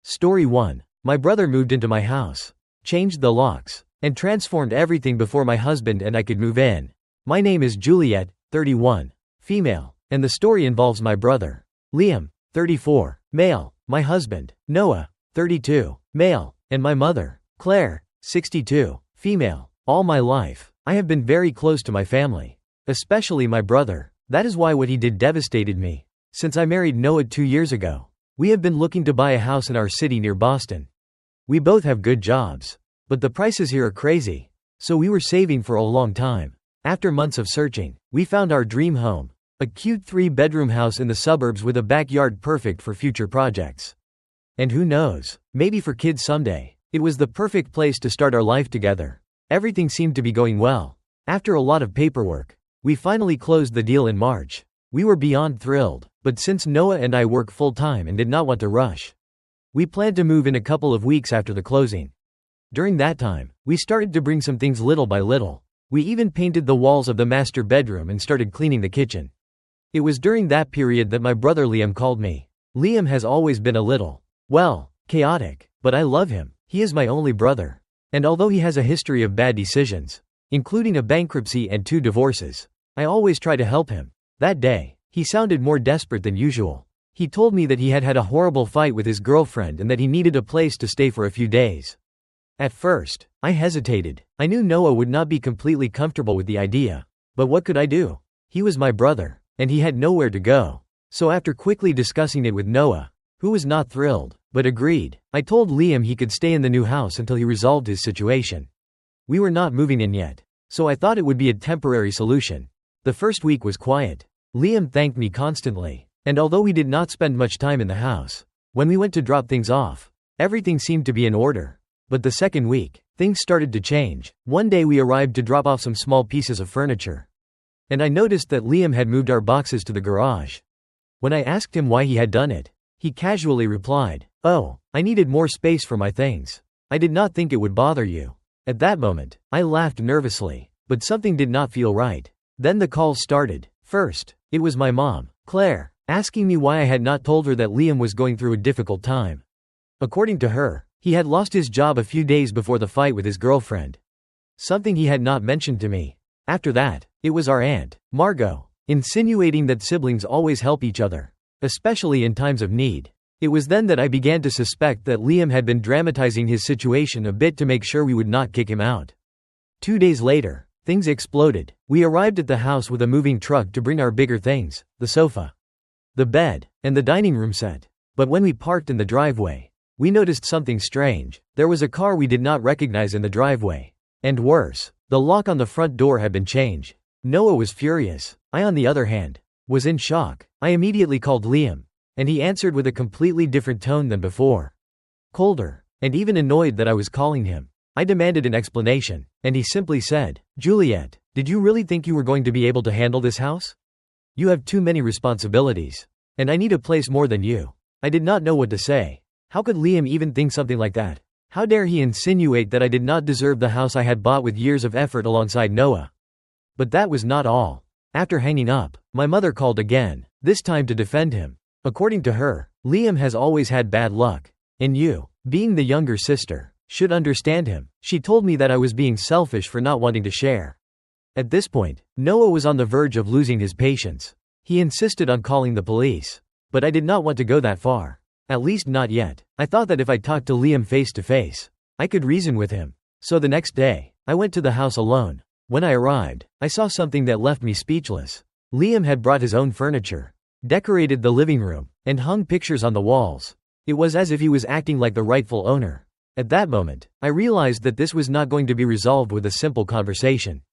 Story 1. My brother moved into my house, changed the locks, and transformed everything before my husband and I could move in. My name is Juliet, 31, female, and the story involves my brother, Liam, 34, male, my husband, Noah, 32, male, and my mother, Claire, 62, female. All my life, I have been very close to my family, especially my brother. That is why what he did devastated me. Since I married Noah 2 years ago, we have been looking to buy a house in our city near Boston. We both have good jobs, but the prices here are crazy, so we were saving for a long time. After months of searching, we found our dream home, a cute 3-bedroom house in the suburbs with a backyard perfect for future projects. And who knows, maybe for kids someday. It was the perfect place to start our life together. Everything seemed to be going well. After a lot of paperwork, we finally closed the deal in March. We were beyond thrilled, but since Noah and I work full-time and did not want to rush, we planned to move in a couple of weeks after the closing. During that time, we started to bring some things little by little. We even painted the walls of the master bedroom and started cleaning the kitchen. It was during that period that my brother Liam called me. Liam has always been a little, well, chaotic, but I love him. He is my only brother. And although he has a history of bad decisions, including a bankruptcy and 2 divorces, I always try to help him. That day, he sounded more desperate than usual. He told me that he had had a horrible fight with his girlfriend and that he needed a place to stay for a few days. At first, I hesitated. I knew Noah would not be completely comfortable with the idea. But what could I do? He was my brother, and he had nowhere to go. So after quickly discussing it with Noah, who was not thrilled, but agreed, I told Liam he could stay in the new house until he resolved his situation. We were not moving in yet, so I thought it would be a temporary solution. The first week was quiet. Liam thanked me constantly, and although we did not spend much time in the house, when we went to drop things off, everything seemed to be in order. But the second week, things started to change. One day we arrived to drop off some small pieces of furniture, and I noticed that Liam had moved our boxes to the garage. When I asked him why he had done it, he casually replied, "Oh, I needed more space for my things. I did not think it would bother you." At that moment, I laughed nervously, but something did not feel right. Then the calls started. First, it was my mom, Claire, asking me why I had not told her that Liam was going through a difficult time. According to her, he had lost his job a few days before the fight with his girlfriend, something he had not mentioned to me. After that, it was our aunt, Margot, insinuating that siblings always help each other, especially in times of need. It was then that I began to suspect that Liam had been dramatizing his situation a bit to make sure we would not kick him out. 2 days later, things exploded. We arrived at the house with a moving truck to bring our bigger things, the sofa, the bed, and the dining room set. But when we parked in the driveway, we noticed something strange. There was a car we did not recognize in the driveway. And worse, the lock on the front door had been changed. Noah was furious. I, on the other hand, was in shock. I immediately called Liam, and he answered with a completely different tone than before. Colder, and even annoyed that I was calling him. I demanded an explanation, and he simply said, "Juliet, did you really think you were going to be able to handle this house? You have too many responsibilities, and I need a place more than you." I did not know what to say. How could Liam even think something like that? How dare he insinuate that I did not deserve the house I had bought with years of effort alongside Noah? But that was not all. After hanging up, my mother called again, this time to defend him. According to her, Liam has always had bad luck, and you, being the younger sister, should understand him. She told me that I was being selfish for not wanting to share. At this point, Noah was on the verge of losing his patience. He insisted on calling the police, but I did not want to go that far. At least not yet. I thought that if I talked to Liam face to face, I could reason with him. So the next day, I went to the house alone. When I arrived, I saw something that left me speechless. Liam had brought his own furniture, decorated the living room, and hung pictures on the walls. It was as if he was acting like the rightful owner. At that moment, I realized that this was not going to be resolved with a simple conversation.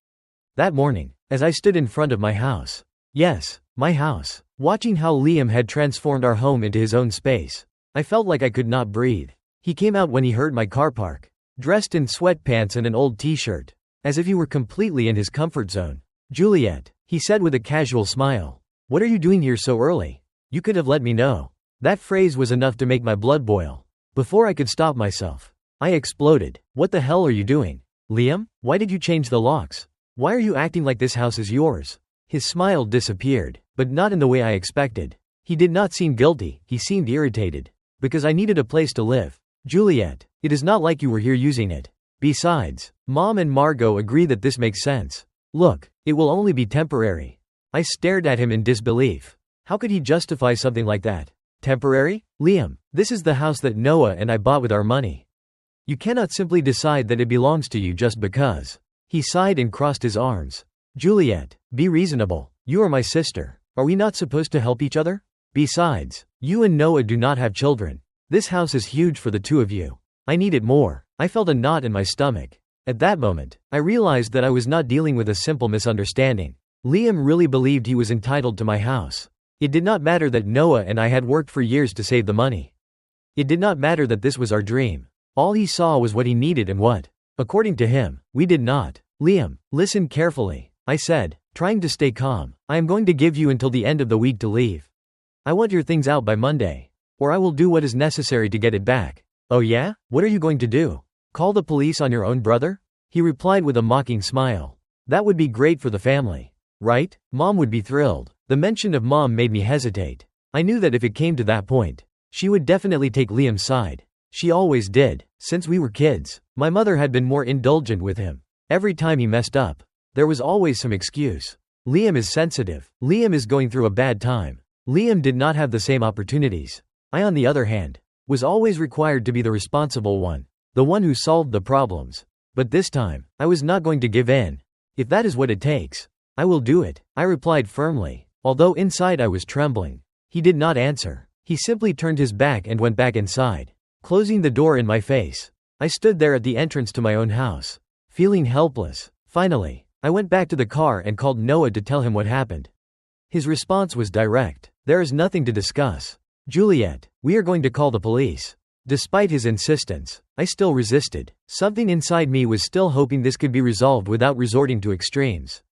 That morning, as I stood in front of my house, yes, my house, watching how Liam had transformed our home into his own space, I felt like I could not breathe. He came out when he heard my car park, dressed in sweatpants and an old t-shirt, as if he were completely in his comfort zone. "Juliet," he said with a casual smile, "what are you doing here so early? You could have let me know." That phrase was enough to make my blood boil. Before I could stop myself, I exploded. "What the hell are you doing? Liam, why did you change the locks? Why are you acting like this house is yours?" His smile disappeared, but not in the way I expected. He did not seem guilty, he seemed irritated. Because I needed a place to live. Juliet, it is not like you were here using it. Besides, Mom and Margot agree that this makes sense. Look, it will only be temporary. I stared at him in disbelief. How could he justify something like that? Temporary? Liam, this is the house that Noah and I bought with our money. You cannot simply decide that it belongs to you just because. He sighed and crossed his arms. Juliet, be reasonable. You are my sister. Are we not supposed to help each other? Besides, you and Noah do not have children. This house is huge for the two of you. I need it more. I felt a knot in my stomach. At that moment, I realized that I was not dealing with a simple misunderstanding. Liam really believed he was entitled to my house. It did not matter that Noah and I had worked for years to save the money. It did not matter that this was our dream. All he saw was what he needed and what, according to him, we did not. Liam, listen carefully, I said, trying to stay calm. I am going to give you until the end of the week to leave. I want your things out by Monday. Or I will do what is necessary to get it back. Oh yeah? What are you going to do? Call the police on your own brother? He replied with a mocking smile. That would be great for the family. Right? Mom would be thrilled. The mention of Mom made me hesitate. I knew that if it came to that point, she would definitely take Liam's side. She always did. Since we were kids, my mother had been more indulgent with him. Every time he messed up, there was always some excuse. Liam is sensitive. Liam is going through a bad time. Liam did not have the same opportunities. I, on the other hand, was always required to be the responsible one, the one who solved the problems. But this time, I was not going to give in. If that is what it takes, I will do it, I replied firmly, although inside I was trembling. He did not answer. He simply turned his back and went back inside, closing the door in my face. I stood there at the entrance to my own house, feeling helpless. Finally, I went back to the car and called Noah to tell him what happened. His response was direct. There is nothing to discuss. Juliet, we are going to call the police. Despite his insistence, I still resisted. Something inside me was still hoping this could be resolved without resorting to extremes.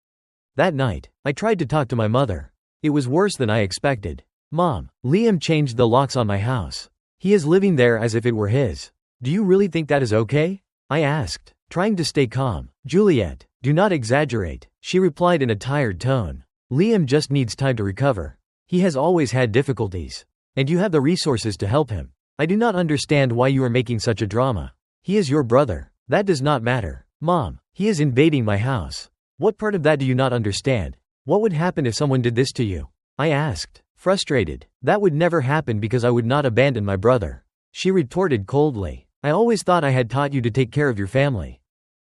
That night, I tried to talk to my mother. It was worse than I expected. Mom, Liam changed the locks on my house. He is living there as if it were his. Do you really think that is okay? I asked, trying to stay calm. Juliet, do not exaggerate, she replied in a tired tone. Liam just needs time to recover. He has always had difficulties. And you have the resources to help him. I do not understand why you are making such a drama. He is your brother. That does not matter. Mom, he is invading my house. What part of that do you not understand? What would happen if someone did this to you? I asked, frustrated. That would never happen because I would not abandon my brother. She retorted coldly. I always thought I had taught you to take care of your family.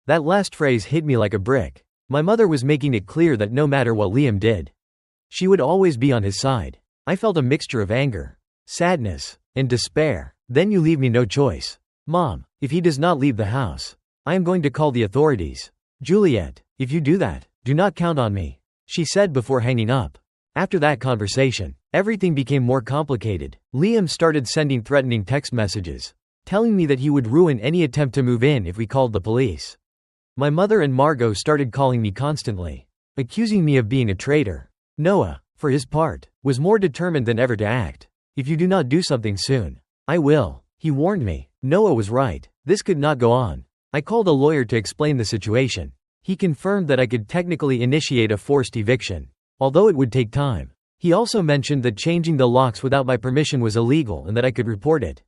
That last phrase hit me like a brick. My mother was making it clear that no matter what Liam did, she would always be on his side. I felt a mixture of anger, sadness, and despair. Then you leave me no choice. Mom, if he does not leave the house, I am going to call the authorities. Juliet, if you do that, do not count on me, she said before hanging up. After that conversation, everything became more complicated. Liam started sending threatening text messages, telling me that he would ruin any attempt to move in if we called the police. My mother and Margot started calling me constantly, accusing me of being a traitor. Noah, for his part, was more determined than ever to act. If you do not do something soon, I will, he warned me. Noah was right. This could not go on. I called a lawyer to explain the situation. He confirmed that I could technically initiate a forced eviction, although it would take time. He also mentioned that changing the locks without my permission was illegal and that I could report it.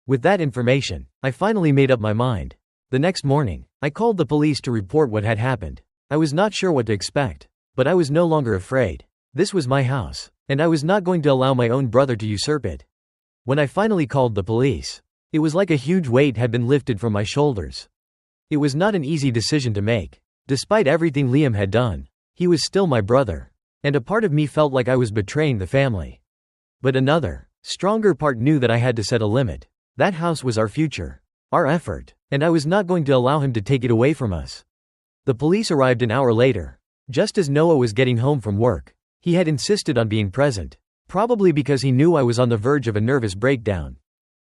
With that information, I finally made up my mind. The next morning, I called the police to report what had happened. I was not sure what to expect, but I was no longer afraid. This was my house, and I was not going to allow my own brother to usurp it. When I finally called the police, it was like a huge weight had been lifted from my shoulders. It was not an easy decision to make. Despite everything Liam had done, he was still my brother, and a part of me felt like I was betraying the family. But another, stronger part knew that I had to set a limit. That house was our future, our effort, and I was not going to allow him to take it away from us. The police arrived an hour later, just as Noah was getting home from work. He had insisted on being present, probably because he knew I was on the verge of a nervous breakdown.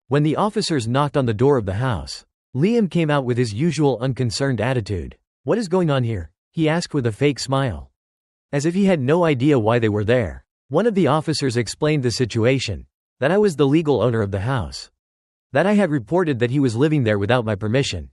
When the officers knocked on the door of the house, Liam came out with his usual unconcerned attitude. What is going on here? He asked with a fake smile, as if he had no idea why they were there. One of the officers explained the situation, that I was the legal owner of the house, that I had reported that he was living there without my permission,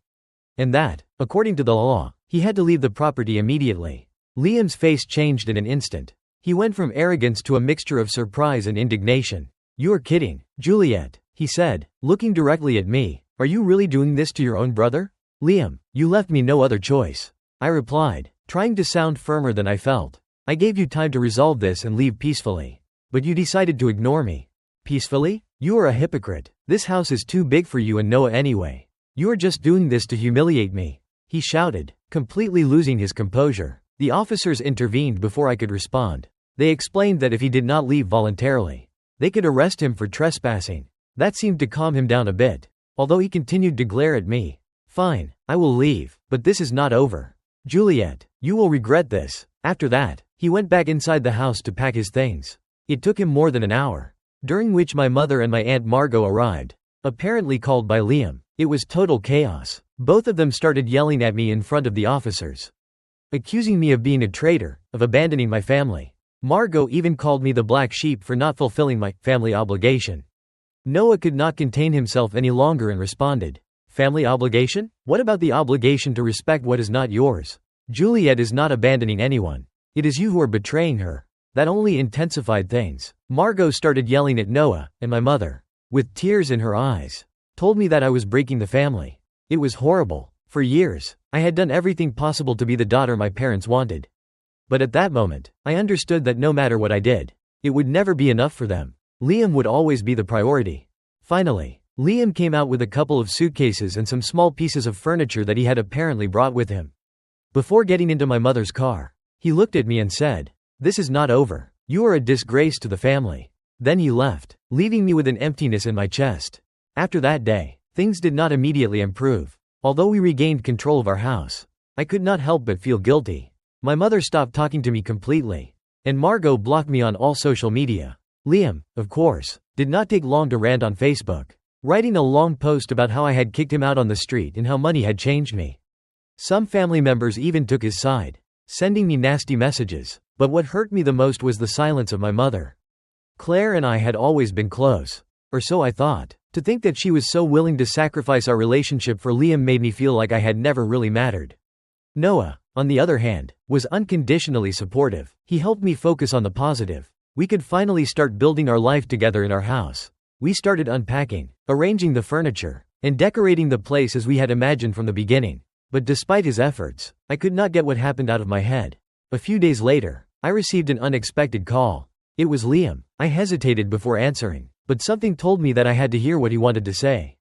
and that, according to the law, he had to leave the property immediately. Liam's face changed in an instant. He went from arrogance to a mixture of surprise and indignation. You are kidding, Juliet. he said, looking directly at me. Are you really doing this to your own brother? Liam, you left me no other choice. I replied, trying to sound firmer than I felt. I gave you time to resolve this and leave peacefully. But you decided to ignore me. Peacefully? You are a hypocrite. This house is too big for you and Noah anyway. You are just doing this to humiliate me, he shouted, completely losing his composure. The officers intervened before I could respond. They explained that if he did not leave voluntarily, they could arrest him for trespassing. That seemed to calm him down a bit, although he continued to glare at me. Fine, I will leave, but this is not over. Juliet, you will regret this. After that, he went back inside the house to pack his things. It took him more than an hour, during which my mother and my Aunt Margot arrived, apparently called by Liam. It was total chaos. Both of them started yelling at me in front of the officers, accusing me of being a traitor, of abandoning my family. Margot even called me the black sheep for not fulfilling my family obligation. Noah could not contain himself any longer and responded, family obligation? What about the obligation to respect what is not yours? Juliet is not abandoning anyone. It is you who are betraying her. That only intensified things. Margot started yelling at Noah, and my mother, with tears in her eyes, told me that I was breaking the family. It was horrible. For years, I had done everything possible to be the daughter my parents wanted. But at that moment, I understood that no matter what I did, it would never be enough for them. Liam would always be the priority. Finally, Liam came out with a couple of suitcases and some small pieces of furniture that he had apparently brought with him. Before getting into my mother's car, he looked at me and said, "This is not over. You are a disgrace to the family." Then he left, leaving me with an emptiness in my chest. After that day, things did not immediately improve. Although we regained control of our house, I could not help but feel guilty. My mother stopped talking to me completely, and Margot blocked me on all social media. Liam, of course, did not take long to rant on Facebook, writing a long post about how I had kicked him out on the street and how money had changed me. Some family members even took his side, sending me nasty messages. But what hurt me the most was the silence of my mother. Claire and I had always been close, or so I thought. To think that she was so willing to sacrifice our relationship for Liam made me feel like I had never really mattered. Noah, on the other hand, was unconditionally supportive. He helped me focus on the positive. We could finally start building our life together in our house. We started unpacking, arranging the furniture, and decorating the place as we had imagined from the beginning. But despite his efforts, I could not get what happened out of my head. A few days later, I received an unexpected call. It was Liam. I hesitated before answering, but something told me that I had to hear what he wanted to say.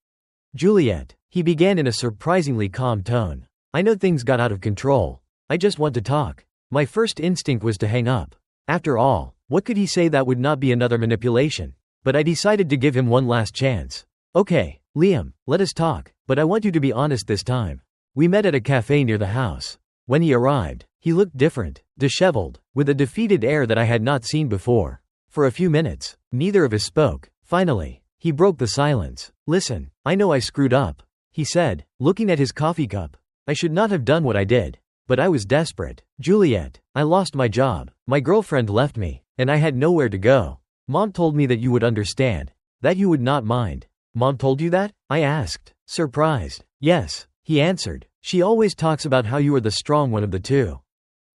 Juliet, he began in a surprisingly calm tone. I know things got out of control. I just want to talk. My first instinct was to hang up. After all, what could he say that would not be another manipulation? But I decided to give him one last chance. Okay, Liam, let us talk, but I want you to be honest this time. We met at a cafe near the house. When he arrived, he looked different, disheveled, with a defeated air that I had not seen before. For a few minutes, neither of us spoke. Finally, he broke the silence. Listen, I know I screwed up, he said, looking at his coffee cup. I should not have done what I did. But I was desperate. Juliet, I lost my job. My girlfriend left me, and I had nowhere to go. Mom told me that you would understand, that you would not mind. Mom told you that? I asked, surprised. Yes, he answered. She always talks about how you are the strong one of the two.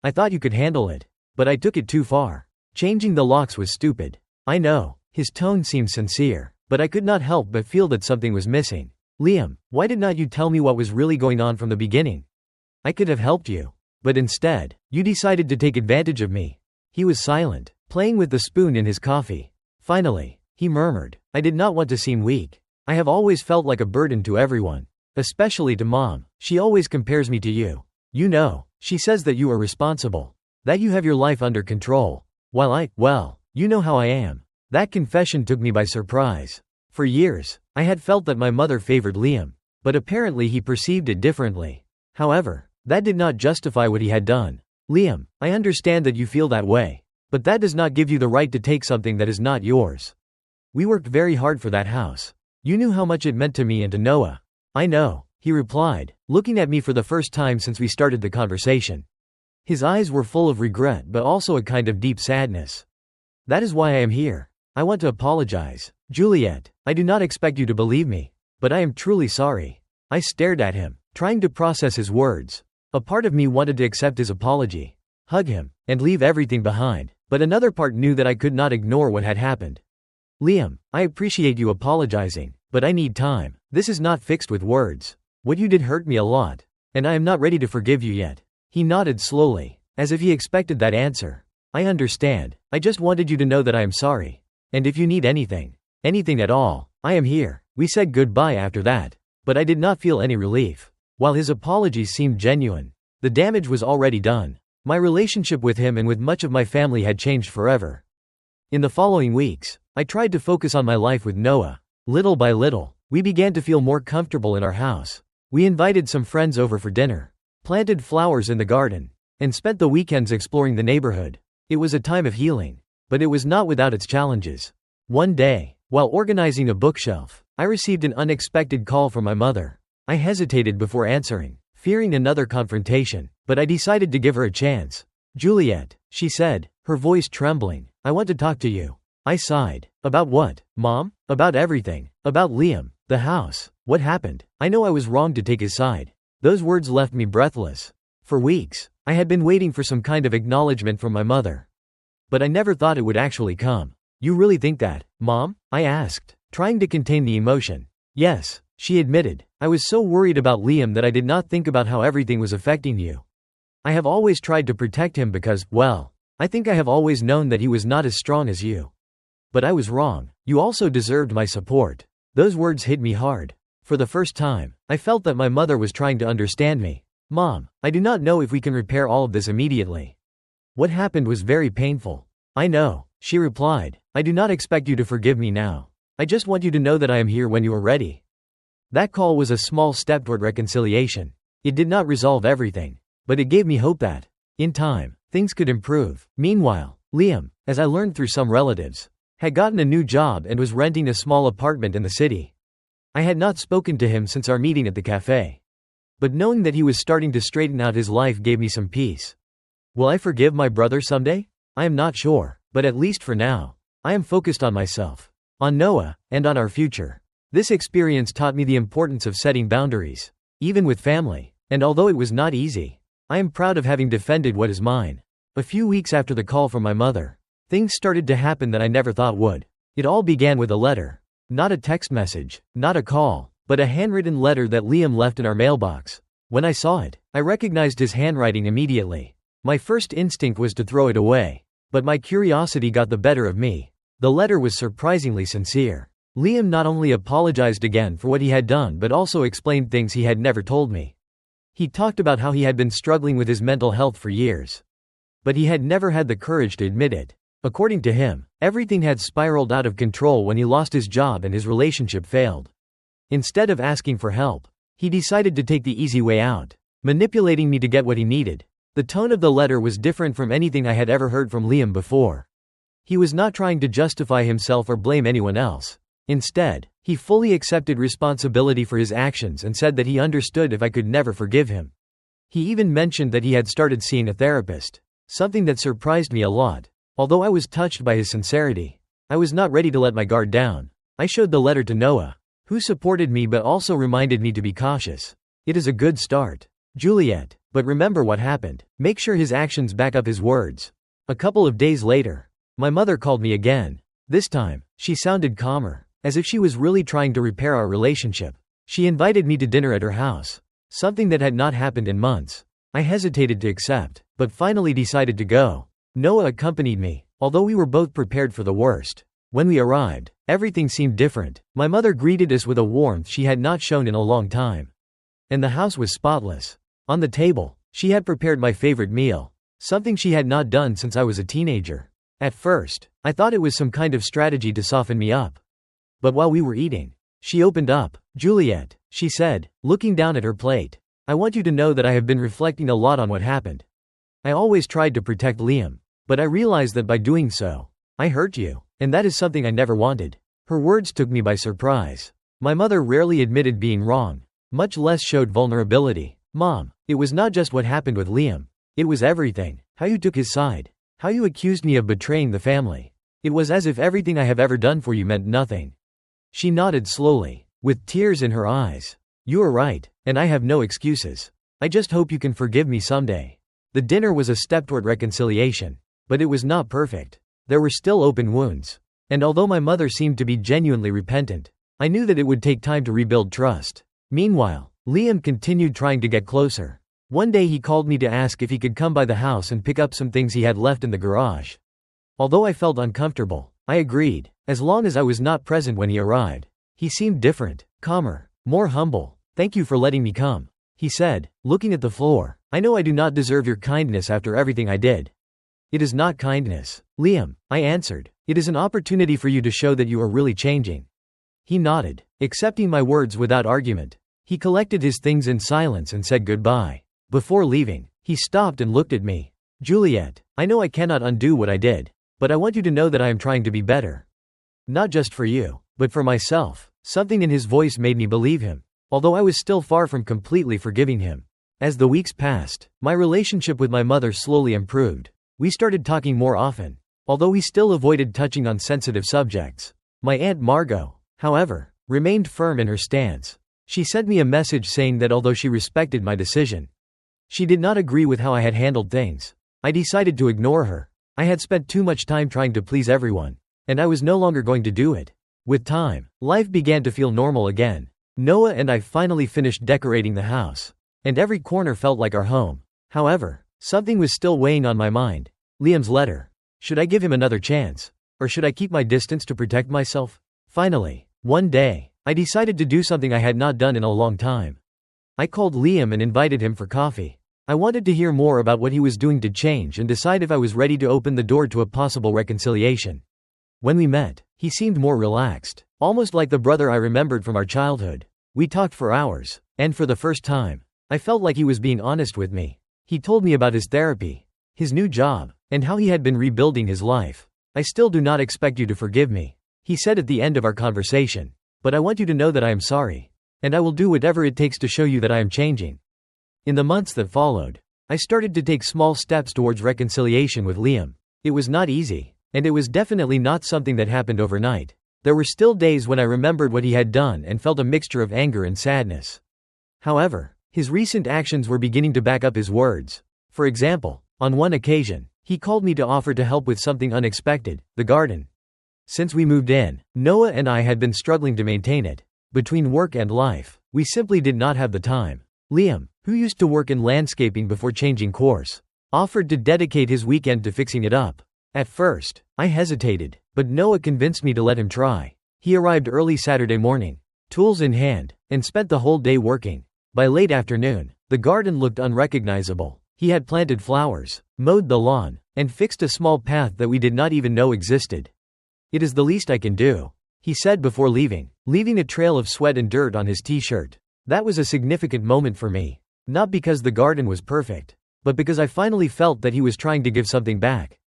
I thought you could handle it, but I took it too far. Changing the locks was stupid. I know. His tone seemed sincere, but I could not help but feel that something was missing. Liam, why did not you tell me what was really going on from the beginning? I could have helped you. But instead, you decided to take advantage of me. He was silent, playing with the spoon in his coffee. Finally, he murmured, I did not want to seem weak. I have always felt like a burden to everyone. Especially to Mom. She always compares me to you. You know, she says that you are responsible, that you have your life under control. While well, you know how I am. That confession took me by surprise. For years, I had felt that my mother favored Liam, but apparently he perceived it differently. However, that did not justify what he had done. Liam, I understand that you feel that way, but that does not give you the right to take something that is not yours. We worked very hard for that house. You knew how much it meant to me and to Noah. I know, he replied, looking at me for the first time since we started the conversation. His eyes were full of regret but also a kind of deep sadness. That is why I am here. I want to apologize. Juliet, I do not expect you to believe me, but I am truly sorry. I stared at him, trying to process his words. A part of me wanted to accept his apology, hug him, and leave everything behind, but another part knew that I could not ignore what had happened. Liam, I appreciate you apologizing, but I need time. This is not fixed with words. What you did hurt me a lot, and I am not ready to forgive you yet. He nodded slowly, as if he expected that answer. I understand. I just wanted you to know that I am sorry. And if you need anything at all, I am here. We said goodbye after that, but I did not feel any relief. While his apologies seemed genuine, the damage was already done. My relationship with him and with much of my family had changed forever. In the following weeks, I tried to focus on my life with Noah. Little by little, we began to feel more comfortable in our house. We invited some friends over for dinner, planted flowers in the garden, and spent the weekends exploring the neighborhood. It was a time of healing, but it was not without its challenges. One day, while organizing a bookshelf, I received an unexpected call from my mother. I hesitated before answering, fearing another confrontation, but I decided to give her a chance. "Juliet," she said, her voice trembling, "I want to talk to you." I sighed. "About what, Mom?" "About everything. About Liam, the house. What happened?" I know I was wrong to take his side. Those words left me breathless. For weeks, I had been waiting for some kind of acknowledgement from my mother. But I never thought it would actually come. "You really think that, Mom?" I asked, trying to contain the emotion. "Yes," she admitted. "I was so worried about Liam that I did not think about how everything was affecting you. I have always tried to protect him because, well, I think I have always known that he was not as strong as you. But I was wrong. You also deserved my support." Those words hit me hard. For the first time, I felt that my mother was trying to understand me. "Mom, I do not know if we can repair all of this immediately. What happened was very painful." "I know," she replied. "I do not expect you to forgive me now. I just want you to know that I am here when you are ready." That call was a small step toward reconciliation. It did not resolve everything, but it gave me hope that, in time, things could improve. Meanwhile, Liam, as I learned through some relatives, had gotten a new job and was renting a small apartment in the city. I had not spoken to him since our meeting at the cafe. But knowing that he was starting to straighten out his life gave me some peace. Will I forgive my brother someday? I am not sure, but at least for now, I am focused on myself, on Noah, and on our future. This experience taught me the importance of setting boundaries, even with family, and although it was not easy, I am proud of having defended what is mine. A few weeks after the call from my mother, things started to happen that I never thought would. It all began with a letter. Not a text message, not a call, but a handwritten letter that Liam left in our mailbox. When I saw it, I recognized his handwriting immediately. My first instinct was to throw it away, but my curiosity got the better of me. The letter was surprisingly sincere. Liam not only apologized again for what he had done but also explained things he had never told me. He talked about how he had been struggling with his mental health for years, but he had never had the courage to admit it. According to him, everything had spiraled out of control when he lost his job and his relationship failed. Instead of asking for help, he decided to take the easy way out, manipulating me to get what he needed. The tone of the letter was different from anything I had ever heard from Liam before. He was not trying to justify himself or blame anyone else. Instead, he fully accepted responsibility for his actions and said that he understood if I could never forgive him. He even mentioned that he had started seeing a therapist, something that surprised me a lot. Although I was touched by his sincerity, I was not ready to let my guard down. I showed the letter to Noah, who supported me but also reminded me to be cautious. "It is a good start, Juliet, but remember what happened. Make sure his actions back up his words." A couple of days later, my mother called me again. This time, she sounded calmer, as if she was really trying to repair our relationship. She invited me to dinner at her house, something that had not happened in months. I hesitated to accept, but finally decided to go. Noah accompanied me, although we were both prepared for the worst. When we arrived, everything seemed different. My mother greeted us with a warmth she had not shown in a long time. And the house was spotless. On the table, she had prepared my favorite meal, something she had not done since I was a teenager. At first, I thought it was some kind of strategy to soften me up. But while we were eating, she opened up. "Juliet," she said, looking down at her plate, "I want you to know that I have been reflecting a lot on what happened. I always tried to protect Liam, but I realized that by doing so, I hurt you, and that is something I never wanted." Her words took me by surprise. My mother rarely admitted being wrong, much less showed vulnerability. "Mom, it was not just what happened with Liam. It was everything. How you took his side. How you accused me of betraying the family. It was as if everything I have ever done for you meant nothing." She nodded slowly, with tears in her eyes. "You are right, and I have no excuses. I just hope you can forgive me someday." The dinner was a step toward reconciliation, but it was not perfect. There were still open wounds. And although my mother seemed to be genuinely repentant, I knew that it would take time to rebuild trust. Meanwhile, Liam continued trying to get closer. One day he called me to ask if he could come by the house and pick up some things he had left in the garage. Although I felt uncomfortable, I agreed, as long as I was not present when he arrived. He seemed different, calmer, more humble. "Thank you for letting me come," he said, looking at the floor. "I know I do not deserve your kindness after everything I did." "It is not kindness, Liam," I answered. "It is an opportunity for you to show that you are really changing." He nodded, accepting my words without argument. He collected his things in silence and said goodbye. Before leaving, he stopped and looked at me. "Juliet, I know I cannot undo what I did, but I want you to know that I am trying to be better. Not just for you, but for myself." Something in his voice made me believe him, although I was still far from completely forgiving him. As the weeks passed, my relationship with my mother slowly improved. We started talking more often, although we still avoided touching on sensitive subjects. My Aunt Margot, however, remained firm in her stance. She sent me a message saying that although she respected my decision, she did not agree with how I had handled things. I decided to ignore her. I had spent too much time trying to please everyone, and I was no longer going to do it. With time, life began to feel normal again. Noah and I finally finished decorating the house, and every corner felt like our home. However, something was still weighing on my mind. Liam's letter. Should I give him another chance? Or should I keep my distance to protect myself? Finally, one day, I decided to do something I had not done in a long time. I called Liam and invited him for coffee. I wanted to hear more about what he was doing to change and decide if I was ready to open the door to a possible reconciliation. When we met, he seemed more relaxed, almost like the brother I remembered from our childhood. We talked for hours, and for the first time, I felt like he was being honest with me. He told me about his therapy, his new job, and how he had been rebuilding his life. "I still do not expect you to forgive me," he said at the end of our conversation, "but I want you to know that I am sorry. And I will do whatever it takes to show you that I am changing." In the months that followed, I started to take small steps towards reconciliation with Liam. It was not easy, and it was definitely not something that happened overnight. There were still days when I remembered what he had done and felt a mixture of anger and sadness. However, his recent actions were beginning to back up his words. For example, on one occasion, he called me to offer to help with something unexpected, the garden. Since we moved in, Noah and I had been struggling to maintain it. Between work and life, we simply did not have the time. Liam, who used to work in landscaping before changing course, offered to dedicate his weekend to fixing it up. At first, I hesitated, but Noah convinced me to let him try. He arrived early Saturday morning, tools in hand, and spent the whole day working. By late afternoon, the garden looked unrecognizable. He had planted flowers, mowed the lawn, and fixed a small path that we did not even know existed. "It is the least I can do," he said before leaving a trail of sweat and dirt on his t-shirt. That was a significant moment for me. Not because the garden was perfect, but because I finally felt that he was trying to give something back.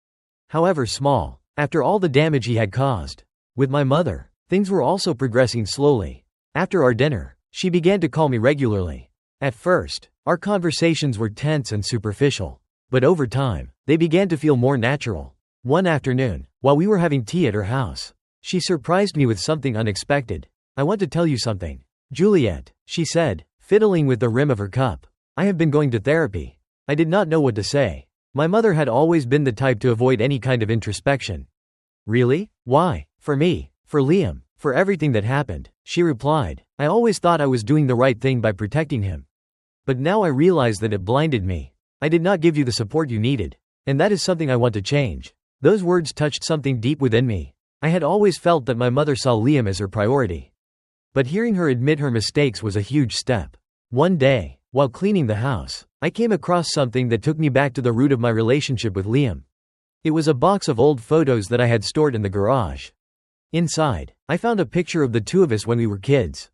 However small, after all the damage he had caused. With my mother, things were also progressing slowly. After our dinner, she began to call me regularly. At first, our conversations were tense and superficial, but over time, they began to feel more natural. One afternoon, while we were having tea at her house, she surprised me with something unexpected. "I want to tell you something, Juliet," she said, fiddling with the rim of her cup. "I have been going to therapy." I did not know what to say. My mother had always been the type to avoid any kind of introspection. "Really? Why?" "For me, for Liam, for everything that happened," she replied. "I always thought I was doing the right thing by protecting him. But now I realize that it blinded me. I did not give you the support you needed. And that is something I want to change." Those words touched something deep within me. I had always felt that my mother saw Liam as her priority. But hearing her admit her mistakes was a huge step. One day, while cleaning the house, I came across something that took me back to the root of my relationship with Liam. It was a box of old photos that I had stored in the garage. Inside, I found a picture of the two of us when we were kids.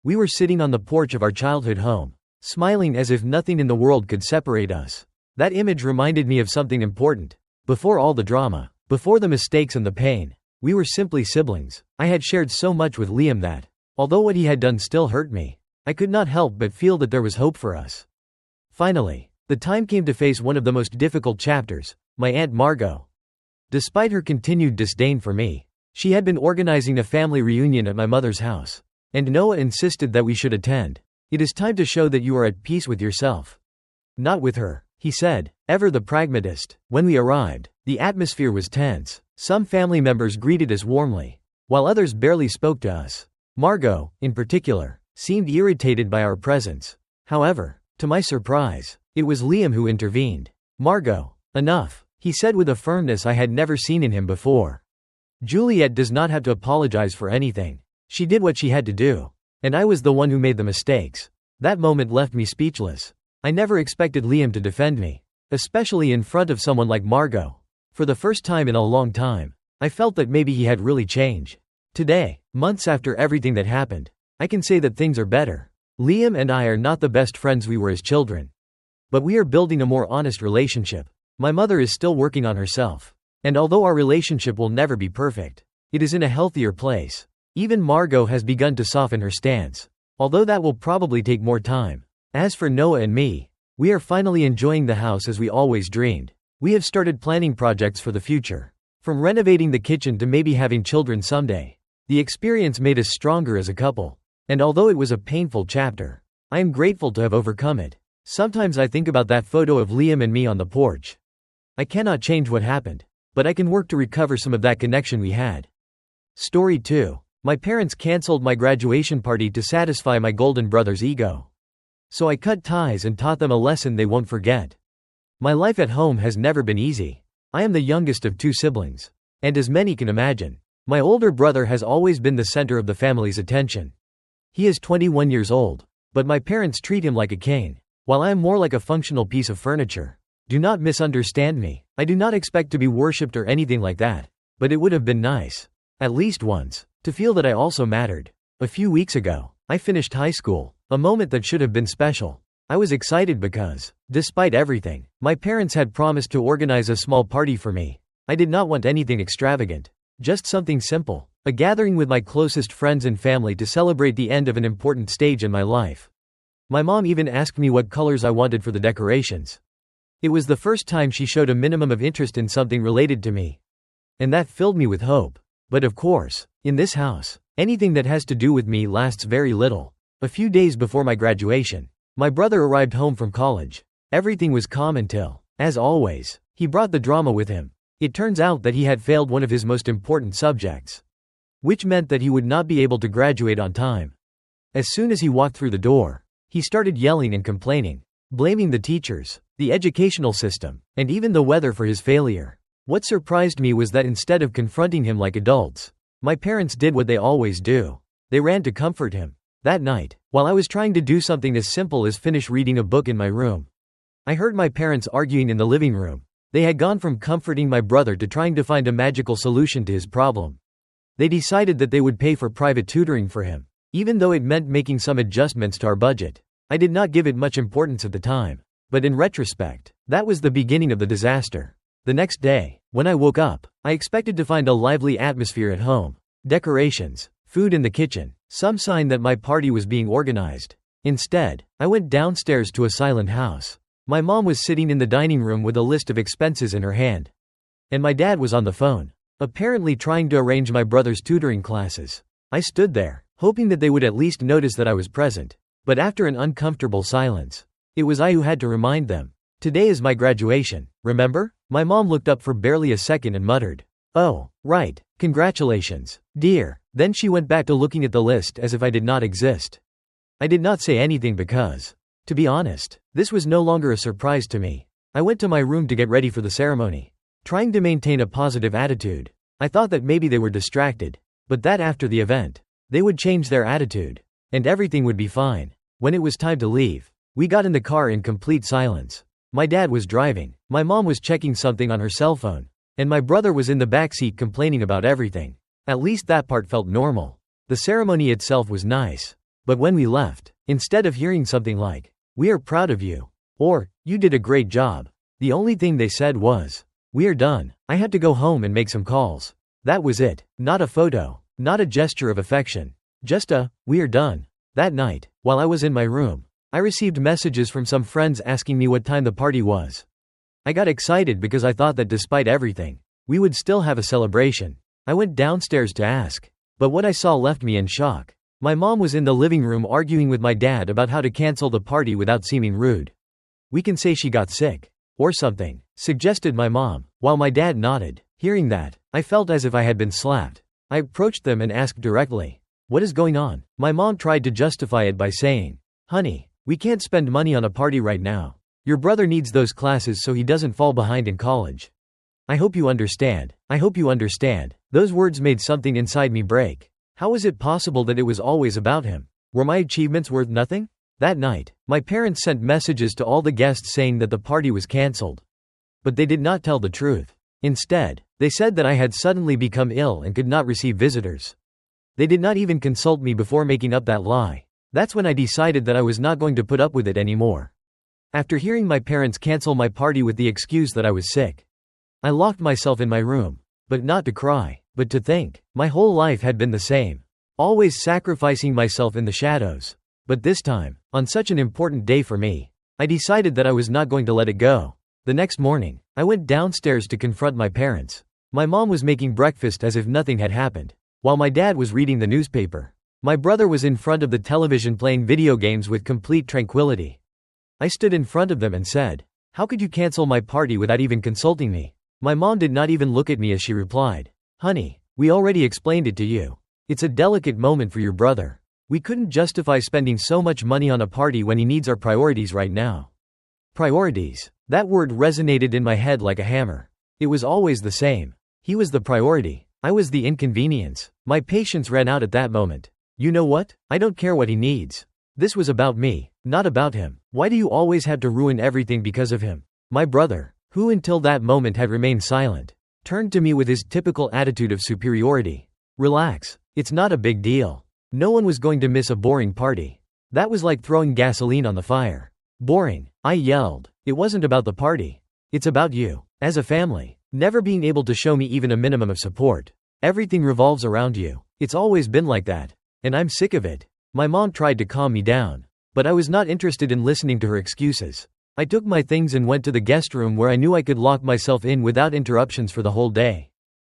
We were sitting on the porch of our childhood home, smiling as if nothing in the world could separate us. That image reminded me of something important. Before all the drama, before the mistakes and the pain, we were simply siblings. I had shared so much with Liam that, although what he had done still hurt me, I could not help but feel that there was hope for us. Finally, the time came to face one of the most difficult chapters, my Aunt Margot. Despite her continued disdain for me, she had been organizing a family reunion at my mother's house, and Noah insisted that we should attend. "It is time to show that you are at peace with yourself. Not with her," he said, ever the pragmatist. When we arrived, the atmosphere was tense. Some family members greeted us warmly, while others barely spoke to us. Margot, in particular, seemed irritated by our presence. However, to my surprise, it was Liam who intervened. Margot, enough, he said with a firmness I had never seen in him before. Juliet does not have to apologize for anything. She did what she had to do. And I was the one who made the mistakes. That moment left me speechless. I never expected Liam to defend me, especially in front of someone like Margot. For the first time in a long time, I felt that maybe he had really changed. Today, months after everything that happened, I can say that things are better. Liam and I are not the best friends we were as children. But we are building a more honest relationship. My mother is still working on herself. And although our relationship will never be perfect, it is in a healthier place. Even Margot has begun to soften her stance, although that will probably take more time. As for Noah and me, we are finally enjoying the house as we always dreamed. We have started planning projects for the future. From renovating the kitchen to maybe having children someday. The experience made us stronger as a couple. And although it was a painful chapter, I am grateful to have overcome it. Sometimes I think about that photo of Liam and me on the porch. I cannot change what happened, but I can work to recover some of that connection we had. Story 2. My parents canceled my graduation party to satisfy my golden brother's ego. So I cut ties and taught them a lesson they won't forget. My life at home has never been easy. I am the youngest of 2 siblings. And as many can imagine, my older brother has always been the center of the family's attention. He is 21 years old, but my parents treat him like a king, while I am more like a functional piece of furniture. Do not misunderstand me. I do not expect to be worshipped or anything like that. But it would have been nice, at least once, to feel that I also mattered. A few weeks ago, I finished high school, a moment that should have been special. I was excited because, despite everything, my parents had promised to organize a small party for me. I did not want anything extravagant, just something simple, a gathering with my closest friends and family to celebrate the end of an important stage in my life. My mom even asked me what colors I wanted for the decorations. It was the first time she showed a minimum of interest in something related to me. And that filled me with hope. But of course, in this house, anything that has to do with me lasts very little. A few days before my graduation, my brother arrived home from college. Everything was calm until, as always, he brought the drama with him. It turns out that he had failed one of his most important subjects, which meant that he would not be able to graduate on time. As soon as he walked through the door, he started yelling and complaining, blaming the teachers, the educational system, and even the weather for his failure. What surprised me was that instead of confronting him like adults, my parents did what they always do. They ran to comfort him. That night, while I was trying to do something as simple as finish reading a book in my room, I heard my parents arguing in the living room. They had gone from comforting my brother to trying to find a magical solution to his problem. They decided that they would pay for private tutoring for him, even though it meant making some adjustments to our budget. I did not give it much importance at the time, but in retrospect, that was the beginning of the disaster. The next day, when I woke up, I expected to find a lively atmosphere at home. Decorations, food in the kitchen, some sign that my party was being organized. Instead, I went downstairs to a silent house. My mom was sitting in the dining room with a list of expenses in her hand. And my dad was on the phone, apparently trying to arrange my brother's tutoring classes. I stood there, hoping that they would at least notice that I was present. But after an uncomfortable silence, it was I who had to remind them. Today is my graduation, remember? My mom looked up for barely a second and muttered, "Oh, right, congratulations, dear." Then she went back to looking at the list as if I did not exist. I did not say anything because, to be honest, this was no longer a surprise to me. I went to my room to get ready for the ceremony, trying to maintain a positive attitude. I thought that maybe they were distracted, but that after the event, they would change their attitude, and everything would be fine. When it was time to leave, we got in the car in complete silence. My dad was driving, my mom was checking something on her cell phone, and my brother was in the backseat complaining about everything. At least that part felt normal. The ceremony itself was nice. But when we left, instead of hearing something like, "We are proud of you," or, "You did a great job," the only thing they said was, "We are done." I had to go home and make some calls. That was it. Not a photo, not a gesture of affection. Just a, "We are done." That night, while I was in my room, I received messages from some friends asking me what time the party was. I got excited because I thought that despite everything, we would still have a celebration. I went downstairs to ask, but what I saw left me in shock. My mom was in the living room arguing with my dad about how to cancel the party without seeming rude. We can say she got sick. Or something, suggested my mom, while my dad nodded. Hearing that, I felt as if I had been slapped. I approached them and asked directly, "What is going on?" My mom tried to justify it by saying, "Honey, we can't spend money on a party right now. Your brother needs those classes so he doesn't fall behind in college. I hope you understand. I hope you understand." Those words made something inside me break. How was it possible that it was always about him? Were my achievements worth nothing? That night, my parents sent messages to all the guests saying that the party was cancelled. But they did not tell the truth. Instead, they said that I had suddenly become ill and could not receive visitors. They did not even consult me before making up that lie. That's when I decided that I was not going to put up with it anymore. After hearing my parents cancel my party with the excuse that I was sick, I locked myself in my room. But not to cry, but to think. My whole life had been the same. Always sacrificing myself in the shadows. But this time, on such an important day for me, I decided that I was not going to let it go. The next morning, I went downstairs to confront my parents. My mom was making breakfast as if nothing had happened, while my dad was reading the newspaper. My brother was in front of the television playing video games with complete tranquility. I stood in front of them and said, "How could you cancel my party without even consulting me?" My mom did not even look at me as she replied, "Honey, we already explained it to you. It's a delicate moment for your brother. We couldn't justify spending so much money on a party when he needs our priorities right now." Priorities. That word resonated in my head like a hammer. It was always the same. He was the priority. I was the inconvenience. My patience ran out at that moment. You know what? I don't care what he needs. This was about me, not about him. Why do you always have to ruin everything because of him? My brother, who until that moment had remained silent, turned to me with his typical attitude of superiority. "Relax. It's not a big deal. No one was going to miss a boring party." That was like throwing gasoline on the fire. "Boring," I yelled. "It wasn't about the party. It's about you. As a family, never being able to show me even a minimum of support. Everything revolves around you. It's always been like that. And I'm sick of it." My mom tried to calm me down, but I was not interested in listening to her excuses. I took my things and went to the guest room where I knew I could lock myself in without interruptions for the whole day.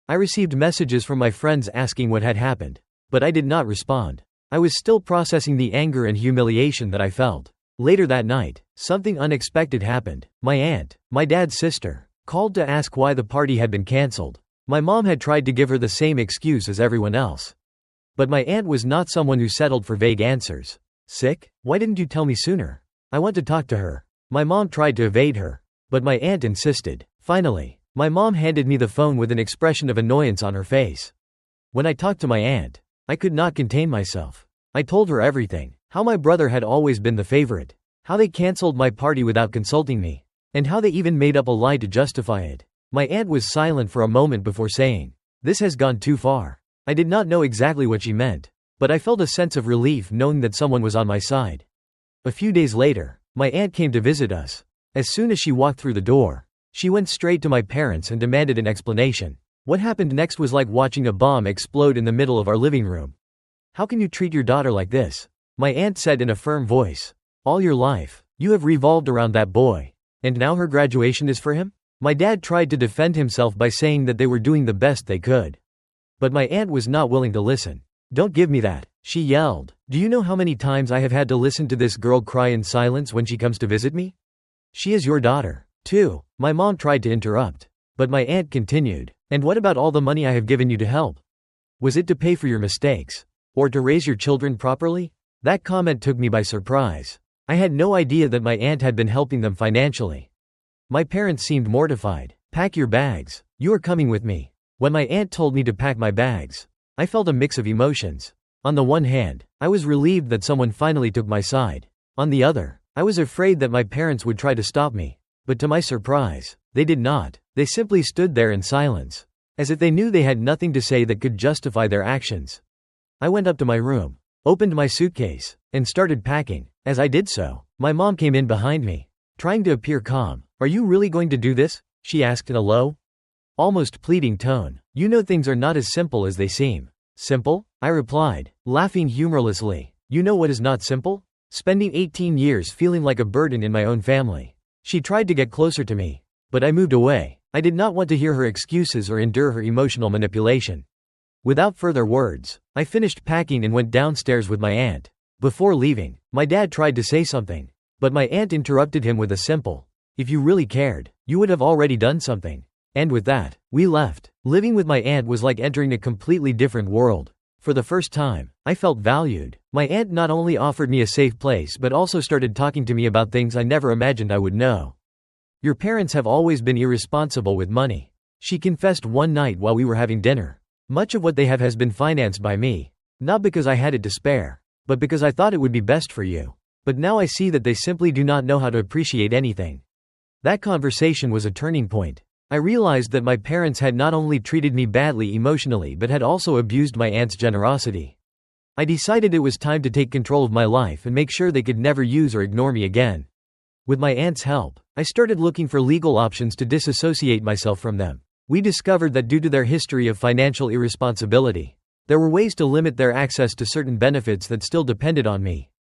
I received messages from my friends asking what had happened, but I did not respond. I was still processing the anger and humiliation that I felt. Later that night, something unexpected happened. My aunt, my dad's sister, called to ask why the party had been cancelled. My mom had tried to give her the same excuse as everyone else. But my aunt was not someone who settled for vague answers. "Sick? Why didn't you tell me sooner? I want to talk to her." My mom tried to evade her, but my aunt insisted. Finally, my mom handed me the phone with an expression of annoyance on her face. When I talked to my aunt, I could not contain myself. I told her everything, how my brother had always been the favorite, how they cancelled my party without consulting me, and how they even made up a lie to justify it. My aunt was silent for a moment before saying, "This has gone too far." I did not know exactly what she meant, but I felt a sense of relief knowing that someone was on my side. A few days later, my aunt came to visit us. As soon as she walked through the door, she went straight to my parents and demanded an explanation. What happened next was like watching a bomb explode in the middle of our living room. "How can you treat your daughter like this?" my aunt said in a firm voice. "All your life, you have revolved around that boy. And now her graduation is for him?" My dad tried to defend himself by saying that they were doing the best they could. But my aunt was not willing to listen. "Don't give me that," she yelled. "Do you know how many times I have had to listen to this girl cry in silence when she comes to visit me? She is your daughter, too." My mom tried to interrupt, but my aunt continued. "And what about all the money I have given you to help? Was it to pay for your mistakes? Or to raise your children properly?" That comment took me by surprise. I had no idea that my aunt had been helping them financially. My parents seemed mortified. "Pack your bags. You are coming with me." When my aunt told me to pack my bags, I felt a mix of emotions. On the one hand, I was relieved that someone finally took my side. On the other, I was afraid that my parents would try to stop me. But to my surprise, they did not. They simply stood there in silence, as if they knew they had nothing to say that could justify their actions. I went up to my room, opened my suitcase, and started packing. As I did so, my mom came in behind me, trying to appear calm. "Are you really going to do this?" she asked in a low, almost pleading tone. "You know things are not as simple as they seem." "Simple?" I replied, laughing humorlessly. "You know what is not simple? Spending 18 years feeling like a burden in my own family." She tried to get closer to me, but I moved away. I did not want to hear her excuses or endure her emotional manipulation. Without further words, I finished packing and went downstairs with my aunt. Before leaving, my dad tried to say something, but my aunt interrupted him with a simple, If you really cared, you would have already done something. And with that, we left. Living with my aunt was like entering a completely different world. For the first time, I felt valued. My aunt not only offered me a safe place but also started talking to me about things I never imagined I would know. Your parents have always been irresponsible with money, she confessed one night while we were having dinner. Much of what they have has been financed by me. Not because I had it to spare, but because I thought it would be best for you. But now I see that they simply do not know how to appreciate anything. That conversation was a turning point. I realized that my parents had not only treated me badly emotionally but had also abused my aunt's generosity. I decided it was time to take control of my life and make sure they could never use or ignore me again. With my aunt's help, I started looking for legal options to disassociate myself from them. We discovered that due to their history of financial irresponsibility, there were ways to limit their access to certain benefits that still depended on me.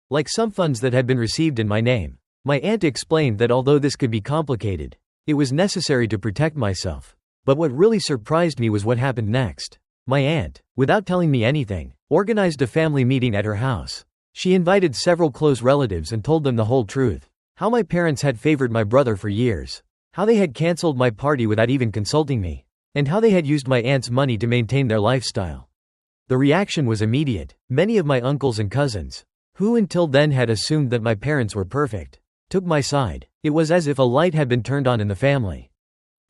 Like some funds that had been received in my name. My aunt explained that although this could be complicated, it was necessary to protect myself. But what really surprised me was what happened next. My aunt, without telling me anything, organized a family meeting at her house. She invited several close relatives and told them the whole truth. How my parents had favored my brother for years. How they had canceled my party without even consulting me. And how they had used my aunt's money to maintain their lifestyle. The reaction was immediate. Many of my uncles and cousins, who until then had assumed that my parents were perfect, took my side. It was as if a light had been turned on in the family.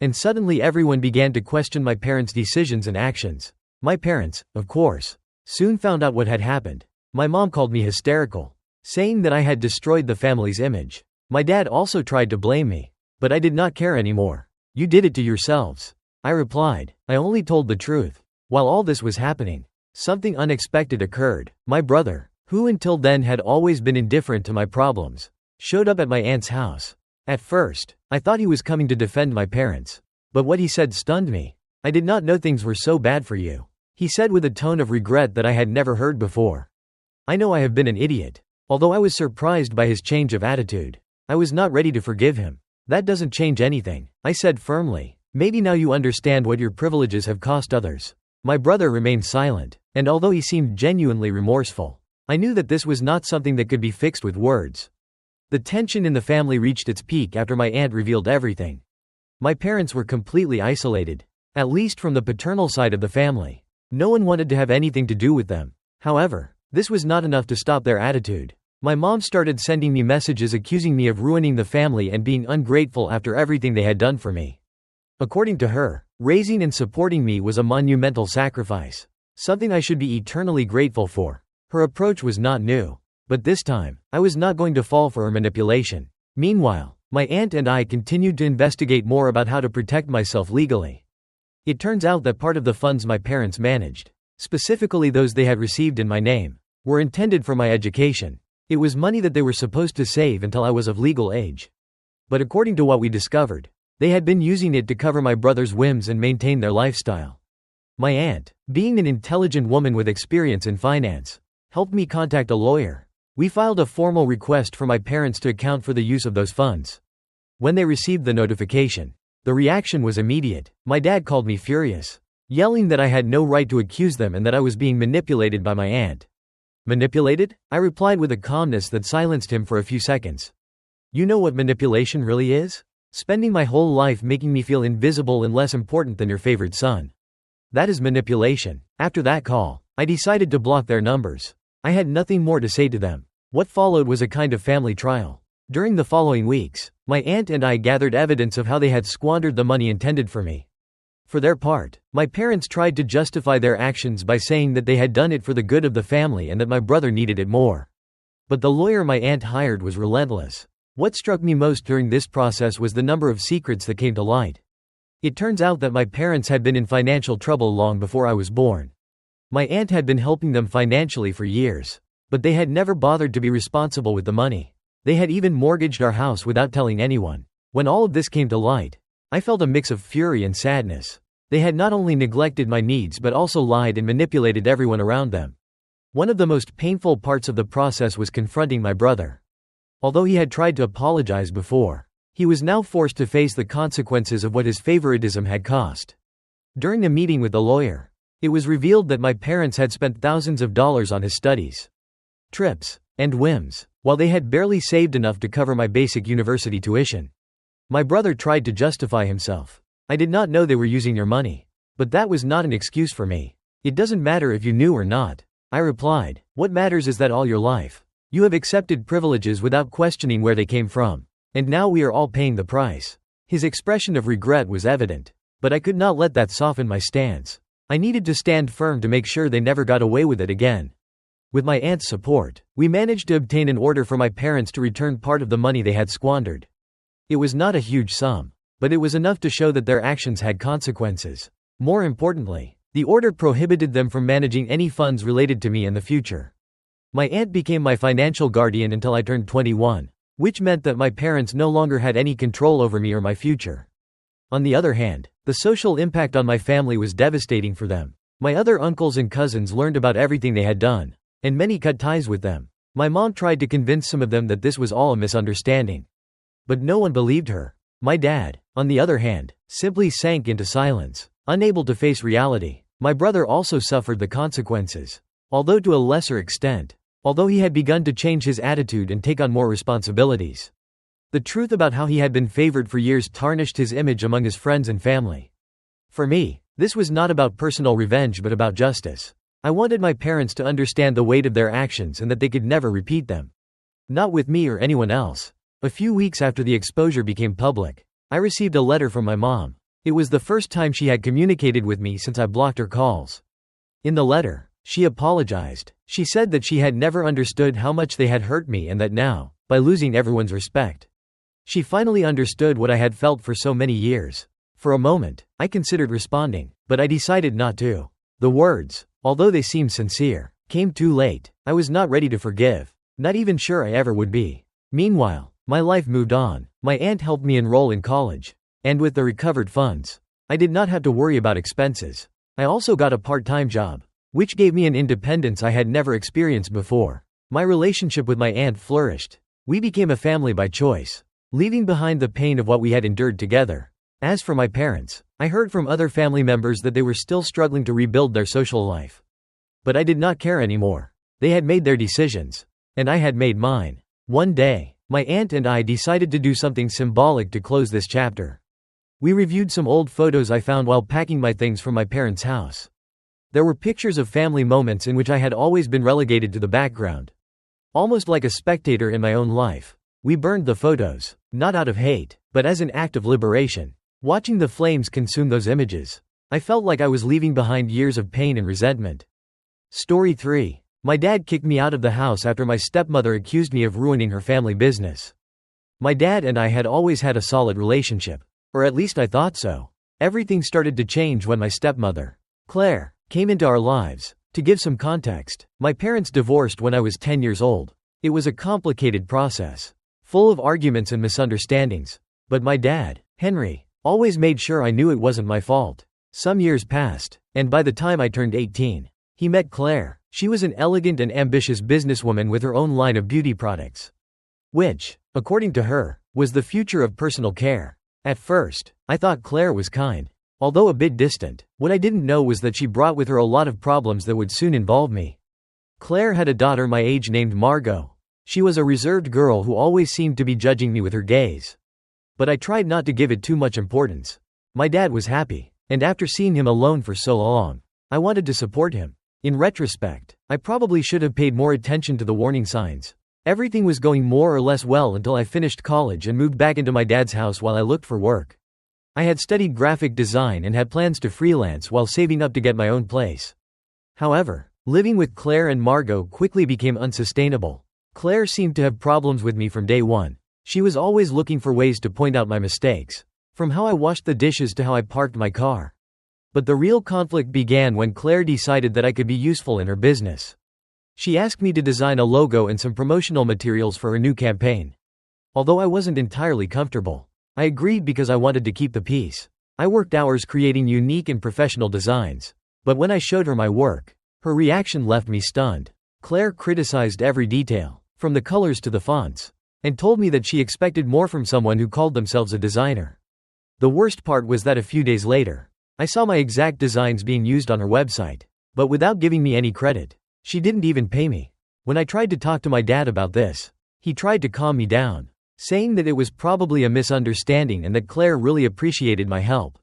And suddenly everyone began to question my parents' decisions and actions. My parents, of course, soon found out what had happened. My mom called me hysterical, saying that I had destroyed the family's image. My dad also tried to blame me, but I did not care anymore. You did it to yourselves, I replied. I only told the truth. While all this was happening, something unexpected occurred. My brother, who until then had always been indifferent to my problems, showed up at my aunt's house. At first, I thought he was coming to defend my parents. But what he said stunned me. I did not know things were so bad for you, he said with a tone of regret that I had never heard before. I know I have been an idiot. Although I was surprised by his change of attitude, I was not ready to forgive him. That doesn't change anything, I said firmly. Maybe now you understand what your privileges have cost others. My brother remained silent, and although he seemed genuinely remorseful, I knew that this was not something that could be fixed with words. The tension in the family reached its peak after my aunt revealed everything. My parents were completely isolated, at least from the paternal side of the family. No one wanted to have anything to do with them. However, this was not enough to stop their attitude. My mom started sending me messages accusing me of ruining the family and being ungrateful after everything they had done for me. According to her, raising and supporting me was a monumental sacrifice, something I should be eternally grateful for. Her approach was not new. But this time, I was not going to fall for her manipulation. Meanwhile, my aunt and I continued to investigate more about how to protect myself legally. It turns out that part of the funds my parents managed, specifically those they had received in my name, were intended for my education. It was money that they were supposed to save until I was of legal age. But according to what we discovered, they had been using it to cover my brother's whims and maintain their lifestyle. My aunt, being an intelligent woman with experience in finance, helped me contact a lawyer. We filed a formal request for my parents to account for the use of those funds. When they received the notification, the reaction was immediate. My dad called me furious, yelling that I had no right to accuse them and that I was being manipulated by my aunt. Manipulated? I replied with a calmness that silenced him for a few seconds. You know what manipulation really is? Spending my whole life making me feel invisible and less important than your favorite son. That is manipulation. After that call, I decided to block their numbers. I had nothing more to say to them. What followed was a kind of family trial. During the following weeks, my aunt and I gathered evidence of how they had squandered the money intended for me. For their part, my parents tried to justify their actions by saying that they had done it for the good of the family and that my brother needed it more. But the lawyer my aunt hired was relentless. What struck me most during this process was the number of secrets that came to light. It turns out that my parents had been in financial trouble long before I was born. My aunt had been helping them financially for years, but they had never bothered to be responsible with the money. They had even mortgaged our house without telling anyone. When all of this came to light, I felt a mix of fury and sadness. They had not only neglected my needs but also lied and manipulated everyone around them. One of the most painful parts of the process was confronting my brother. Although he had tried to apologize before, he was now forced to face the consequences of what his favoritism had cost. During a meeting with the lawyer, it was revealed that my parents had spent thousands of dollars on his studies, trips, and whims, while they had barely saved enough to cover my basic university tuition. My brother tried to justify himself. I did not know they were using your money. But that was not an excuse for me. It doesn't matter if you knew or not. I replied, what matters is that all your life, you have accepted privileges without questioning where they came from. And now we are all paying the price. His expression of regret was evident. But I could not let that soften my stance. I needed to stand firm to make sure they never got away with it again. With my aunt's support, we managed to obtain an order for my parents to return part of the money they had squandered. It was not a huge sum, but it was enough to show that their actions had consequences. More importantly, the order prohibited them from managing any funds related to me in the future. My aunt became my financial guardian until I turned 21, which meant that my parents no longer had any control over me or my future. On the other hand, the social impact on my family was devastating for them. My other uncles and cousins learned about everything they had done, and many cut ties with them. My mom tried to convince some of them that this was all a misunderstanding. But no one believed her. My dad, on the other hand, simply sank into silence, unable to face reality. My brother also suffered the consequences, although to a lesser extent, although he had begun to change his attitude and take on more responsibilities. The truth about how he had been favored for years tarnished his image among his friends and family. For me, this was not about personal revenge but about justice. I wanted my parents to understand the weight of their actions and that they could never repeat them. Not with me or anyone else. A few weeks after the exposure became public, I received a letter from my mom. It was the first time she had communicated with me since I blocked her calls. In the letter, she apologized. She said that she had never understood how much they had hurt me and that now, by losing everyone's respect, she finally understood what I had felt for so many years. For a moment, I considered responding, but I decided not to. The words, although they seemed sincere, came too late. I was not ready to forgive, not even sure I ever would be. Meanwhile, my life moved on. My aunt helped me enroll in college. And with the recovered funds, I did not have to worry about expenses. I also got a part-time job, which gave me an independence I had never experienced before. My relationship with my aunt flourished. We became a family by choice, leaving behind the pain of what we had endured together. As for my parents, I heard from other family members that they were still struggling to rebuild their social life. But I did not care anymore. They had made their decisions, and I had made mine. One day, my aunt and I decided to do something symbolic to close this chapter. We reviewed some old photos I found while packing my things from my parents' house. There were pictures of family moments in which I had always been relegated to the background. Almost like a spectator in my own life. We burned the photos, not out of hate, but as an act of liberation. Watching the flames consume those images, I felt like I was leaving behind years of pain and resentment. Story 3. My dad kicked me out of the house after my stepmother accused me of ruining her family business. My dad and I had always had a solid relationship. Or at least I thought so. Everything started to change when my stepmother, Claire, came into our lives. To give some context, my parents divorced when I was 10 years old. It was a complicated process, full of arguments and misunderstandings. But my dad, Henry, always made sure I knew it wasn't my fault. Some years passed, and by the time I turned 18, he met Claire. She was an elegant and ambitious businesswoman with her own line of beauty products, which, according to her, was the future of personal care. At first, I thought Claire was kind, although a bit distant. What I didn't know was that she brought with her a lot of problems that would soon involve me. Claire had a daughter my age named Margot. She was a reserved girl who always seemed to be judging me with her gaze. But I tried not to give it too much importance. My dad was happy, and after seeing him alone for so long, I wanted to support him. In retrospect, I probably should have paid more attention to the warning signs. Everything was going more or less well until I finished college and moved back into my dad's house while I looked for work. I had studied graphic design and had plans to freelance while saving up to get my own place. However, living with Claire and Margot quickly became unsustainable. Claire seemed to have problems with me from day one. She was always looking for ways to point out my mistakes, from how I washed the dishes to how I parked my car. But the real conflict began when Claire decided that I could be useful in her business. She asked me to design a logo and some promotional materials for her new campaign. Although I wasn't entirely comfortable, I agreed because I wanted to keep the peace. I worked hours creating unique and professional designs. But when I showed her my work, her reaction left me stunned. Claire criticized every detail, from the colors to the fonts, and told me that she expected more from someone who called themselves a designer. The worst part was that a few days later, I saw my exact designs being used on her website, but without giving me any credit. She didn't even pay me. When I tried to talk to my dad about this, he tried to calm me down. saying that it was probably a misunderstanding and that Claire really appreciated my help.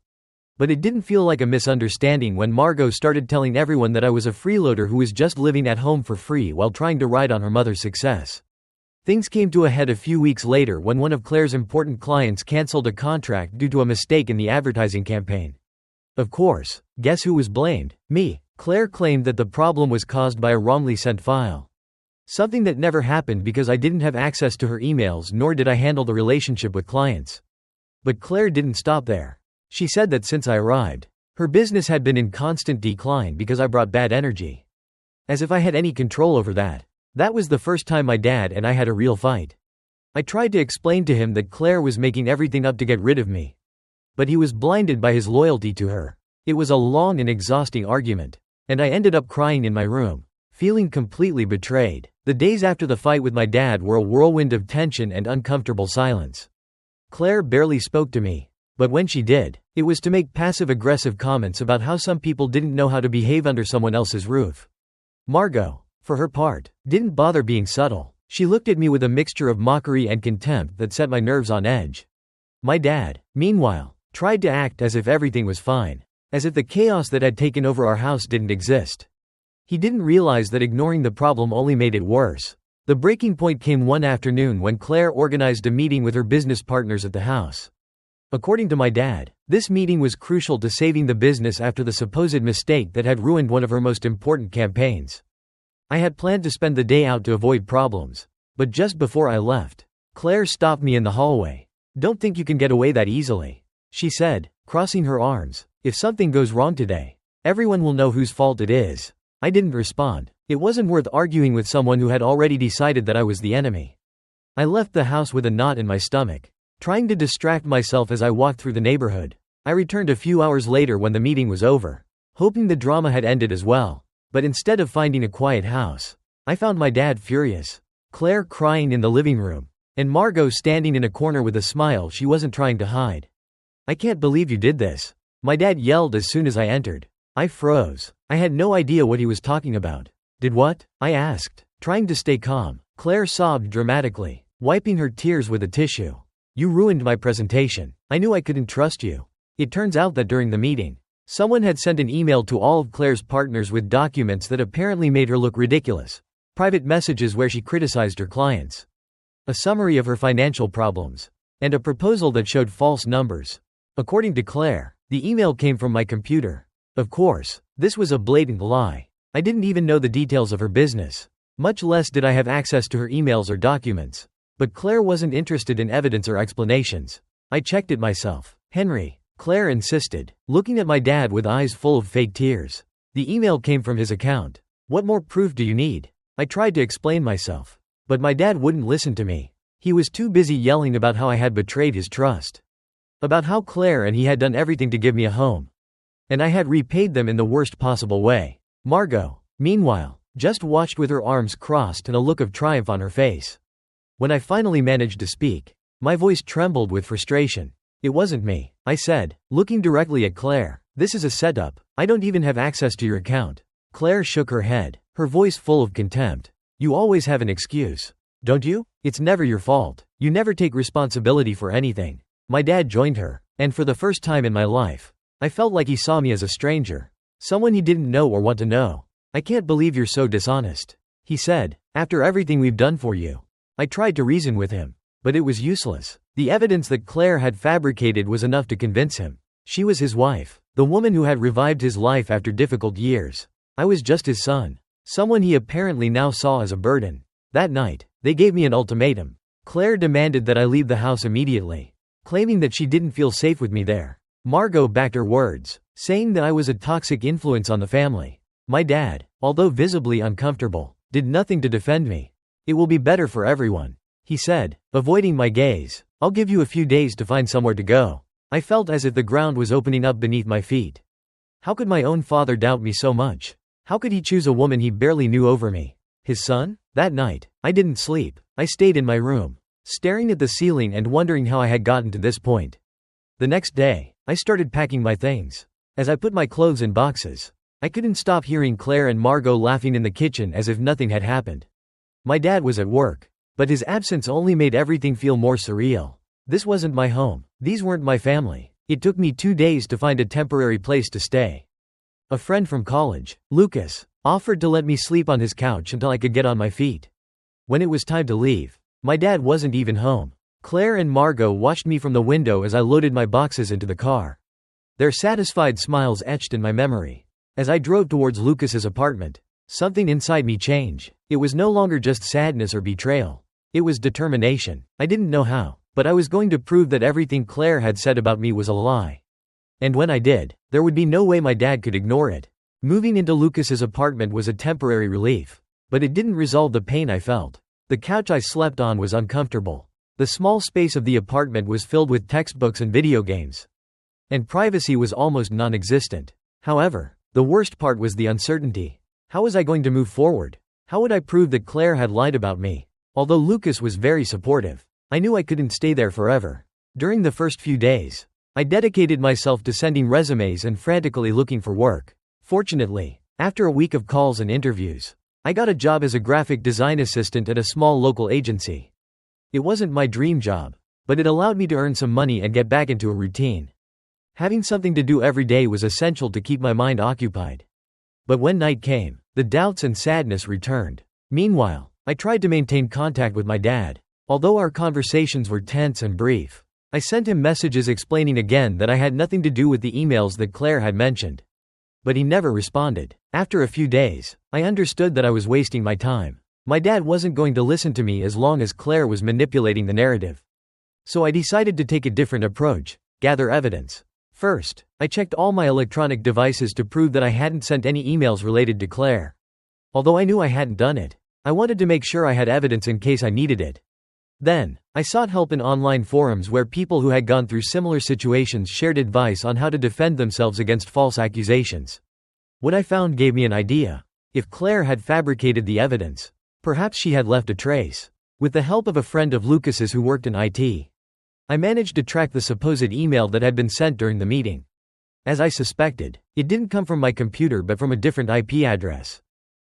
But it didn't feel like a misunderstanding when Margot started telling everyone that I was a freeloader who was just living at home for free while trying to ride on her mother's success. Things came to a head a few weeks later when one of Claire's important clients canceled a contract due to a mistake in the advertising campaign. Of course, guess who was blamed? Me. Claire claimed that the problem was caused by a wrongly sent file. Something that never happened because I didn't have access to her emails nor did I handle the relationship with clients. But Claire didn't stop there. She said that since I arrived, her business had been in constant decline because I brought bad energy. As if I had any control over that. That was the first time my dad and I had a real fight. I tried to explain to him that Claire was making everything up to get rid of me. But he was blinded by his loyalty to her. It was a long and exhausting argument. And I ended up crying in my room, feeling completely betrayed. The days after the fight with my dad were a whirlwind of tension and uncomfortable silence. Claire barely spoke to me. But when she did, it was to make passive-aggressive comments about how some people didn't know how to behave under someone else's roof. Margot, for her part, didn't bother being subtle. She looked at me with a mixture of mockery and contempt that set my nerves on edge. My dad, meanwhile, tried to act as if everything was fine, as if the chaos that had taken over our house didn't exist. He didn't realize that ignoring the problem only made it worse. The breaking point came one afternoon when Claire organized a meeting with her business partners at the house. According to my dad, this meeting was crucial to saving the business after the supposed mistake that had ruined one of her most important campaigns. I had planned to spend the day out to avoid problems, but just before I left, Claire stopped me in the hallway. "Don't think you can get away that easily," she said, crossing her arms. "If something goes wrong today, everyone will know whose fault it is." I didn't respond. It wasn't worth arguing with someone who had already decided that I was the enemy. I left the house with a knot in my stomach, trying to distract myself as I walked through the neighborhood. I returned a few hours later when the meeting was over, hoping the drama had ended as well. But instead of finding a quiet house, I found my dad furious, Claire crying in the living room, and Margot standing in a corner with a smile she wasn't trying to hide. "I can't believe you did this," my dad yelled as soon as I entered. I froze. I had no idea what he was talking about. "Did what?" I asked, trying to stay calm. Claire sobbed dramatically, wiping her tears with a tissue. "You ruined my presentation. I knew I couldn't trust you." It turns out that during the meeting, someone had sent an email to all of Claire's partners with documents that apparently made her look ridiculous. Private messages where she criticized her clients, a summary of her financial problems, and a proposal that showed false numbers. According to Claire, the email came from my computer. Of course, this was a blatant lie. I didn't even know the details of her business. Much less did I have access to her emails or documents. But Claire wasn't interested in evidence or explanations. I checked it myself. "Henry," Claire insisted, looking at my dad with eyes full of fake tears. "The email came from his account. What more proof do you need?" I tried to explain myself. But my dad wouldn't listen to me. He was too busy yelling about how I had betrayed his trust. About how Claire and he had done everything to give me a home. And I had repaid them in the worst possible way. Margot, meanwhile, just watched with her arms crossed and a look of triumph on her face. When I finally managed to speak, my voice trembled with frustration. "It wasn't me," I said, looking directly at Claire. "This is a setup. I don't even have access to your account." Claire shook her head, her voice full of contempt. "You always have an excuse, don't you? It's never your fault. You never take responsibility for anything." My dad joined her, and for the first time in my life, I felt like he saw me as a stranger, someone he didn't know or want to know. "I can't believe you're so dishonest," he said, "after everything we've done for you." I tried to reason with him, but it was useless. The evidence that Claire had fabricated was enough to convince him. She was his wife, the woman who had revived his life after difficult years. I was just his son, someone he apparently now saw as a burden. That night, they gave me an ultimatum. Claire demanded that I leave the house immediately, claiming that she didn't feel safe with me there. Margot backed her words, saying that I was a toxic influence on the family. My dad, although visibly uncomfortable, did nothing to defend me. "It will be better for everyone," he said, avoiding my gaze. "I'll give you a few days to find somewhere to go." I felt as if the ground was opening up beneath my feet. How could my own father doubt me so much? How could he choose a woman he barely knew over me? His son? That night, I didn't sleep. I stayed in my room, staring at the ceiling and wondering how I had gotten to this point. The next day, I started packing my things. As I put my clothes in boxes, I couldn't stop hearing Claire and Margot laughing in the kitchen as if nothing had happened. My dad was at work, But his absence only made everything feel more surreal. This wasn't my home. These weren't my family. It took me 2 days to find a temporary place to stay. A friend from college, Lucas, offered to let me sleep on his couch until I could get on my feet. When it was time to leave, my dad wasn't even home. Claire and Margot watched me from the window as I loaded my boxes into the car. Their satisfied smiles etched in my memory. As I drove towards Lucas's apartment, something inside me changed. It was no longer just sadness or betrayal. It was determination. I didn't know how, but I was going to prove that everything Claire had said about me was a lie. And when I did, there would be no way my dad could ignore it. Moving into Lucas's apartment was a temporary relief, but it didn't resolve the pain I felt. The couch I slept on was uncomfortable. The small space of the apartment was filled with textbooks and video games. And privacy was almost non-existent. However, the worst part was the uncertainty. How was I going to move forward? How would I prove that Claire had lied about me? Although Lucas was very supportive, I knew I couldn't stay there forever. During the first few days, I dedicated myself to sending resumes and frantically looking for work. Fortunately, after a week of calls and interviews, I got a job as a graphic design assistant at a small local agency. It wasn't my dream job, but it allowed me to earn some money and get back into a routine. Having something to do every day was essential to keep my mind occupied. But when night came, the doubts and sadness returned. Meanwhile, I tried to maintain contact with my dad. Although our conversations were tense and brief, I sent him messages explaining again that I had nothing to do with the emails that Claire had mentioned. But he never responded. After a few days, I understood that I was wasting my time. My dad wasn't going to listen to me as long as Claire was manipulating the narrative. So I decided to take a different approach, gather evidence. First, I checked all my electronic devices to prove that I hadn't sent any emails related to Claire. Although I knew I hadn't done it, I wanted to make sure I had evidence in case I needed it. Then, I sought help in online forums where people who had gone through similar situations shared advice on how to defend themselves against false accusations. What I found gave me an idea. If Claire had fabricated the evidence, perhaps she had left a trace. With the help of a friend of Lucas's who worked in IT, I managed to track the supposed email that had been sent during the meeting. As I suspected, it didn't come from my computer but from a different IP address.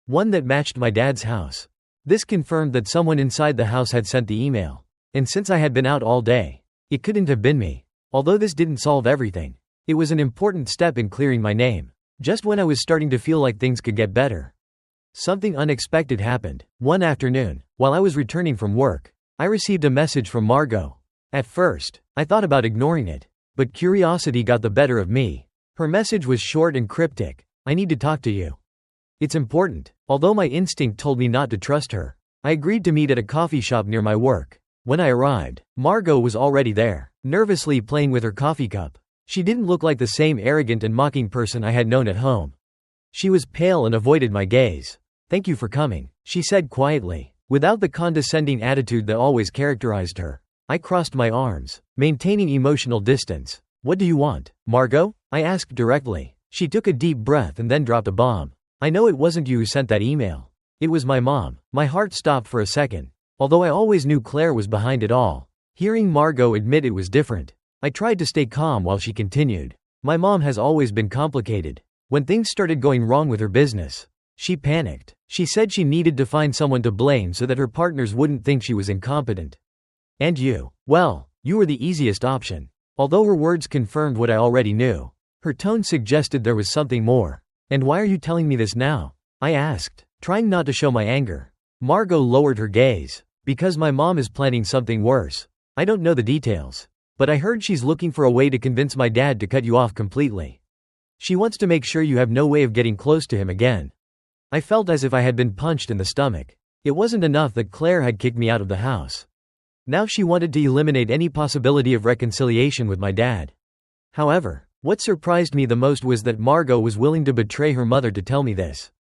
One that matched my dad's house. This confirmed that someone inside the house had sent the email. And since I had been out all day, it couldn't have been me. Although this didn't solve everything, it was an important step in clearing my name. Just when I was starting to feel like things could get better, something unexpected happened. One afternoon, while I was returning from work, I received a message from Margot. At first, I thought about ignoring it, but curiosity got the better of me. Her message was short and cryptic. I need to talk to you. It's important. Although my instinct told me not to trust her, I agreed to meet at a coffee shop near my work. When I arrived, Margot was already there, nervously playing with her coffee cup. She didn't look like the same arrogant and mocking person I had known at home. She was pale and avoided my gaze. "Thank you for coming," she said quietly, without the condescending attitude that always characterized her. I crossed my arms, maintaining emotional distance. "What do you want, Margot?" I asked directly. She took a deep breath and then dropped a bomb. "I know it wasn't you who sent that email. It was my mom." My heart stopped for a second. Although I always knew Claire was behind it all, hearing Margot admit it was different. I tried to stay calm while she continued. "My mom has always been complicated. When things started going wrong with her business, she panicked. She said she needed to find someone to blame so that her partners wouldn't think she was incompetent. And you? Well, you were the easiest option." Although her words confirmed what I already knew, her tone suggested there was something more. "And why are you telling me this now?" I asked, trying not to show my anger. Margot lowered her gaze. "Because my mom is planning something worse. I don't know the details, but I heard she's looking for a way to convince my dad to cut you off completely. She wants to make sure you have no way of getting close to him again." I felt as if I had been punched in the stomach. It wasn't enough that Claire had kicked me out of the house. Now she wanted to eliminate any possibility of reconciliation with my dad. However, what surprised me the most was that Margot was willing to betray her mother to tell me this.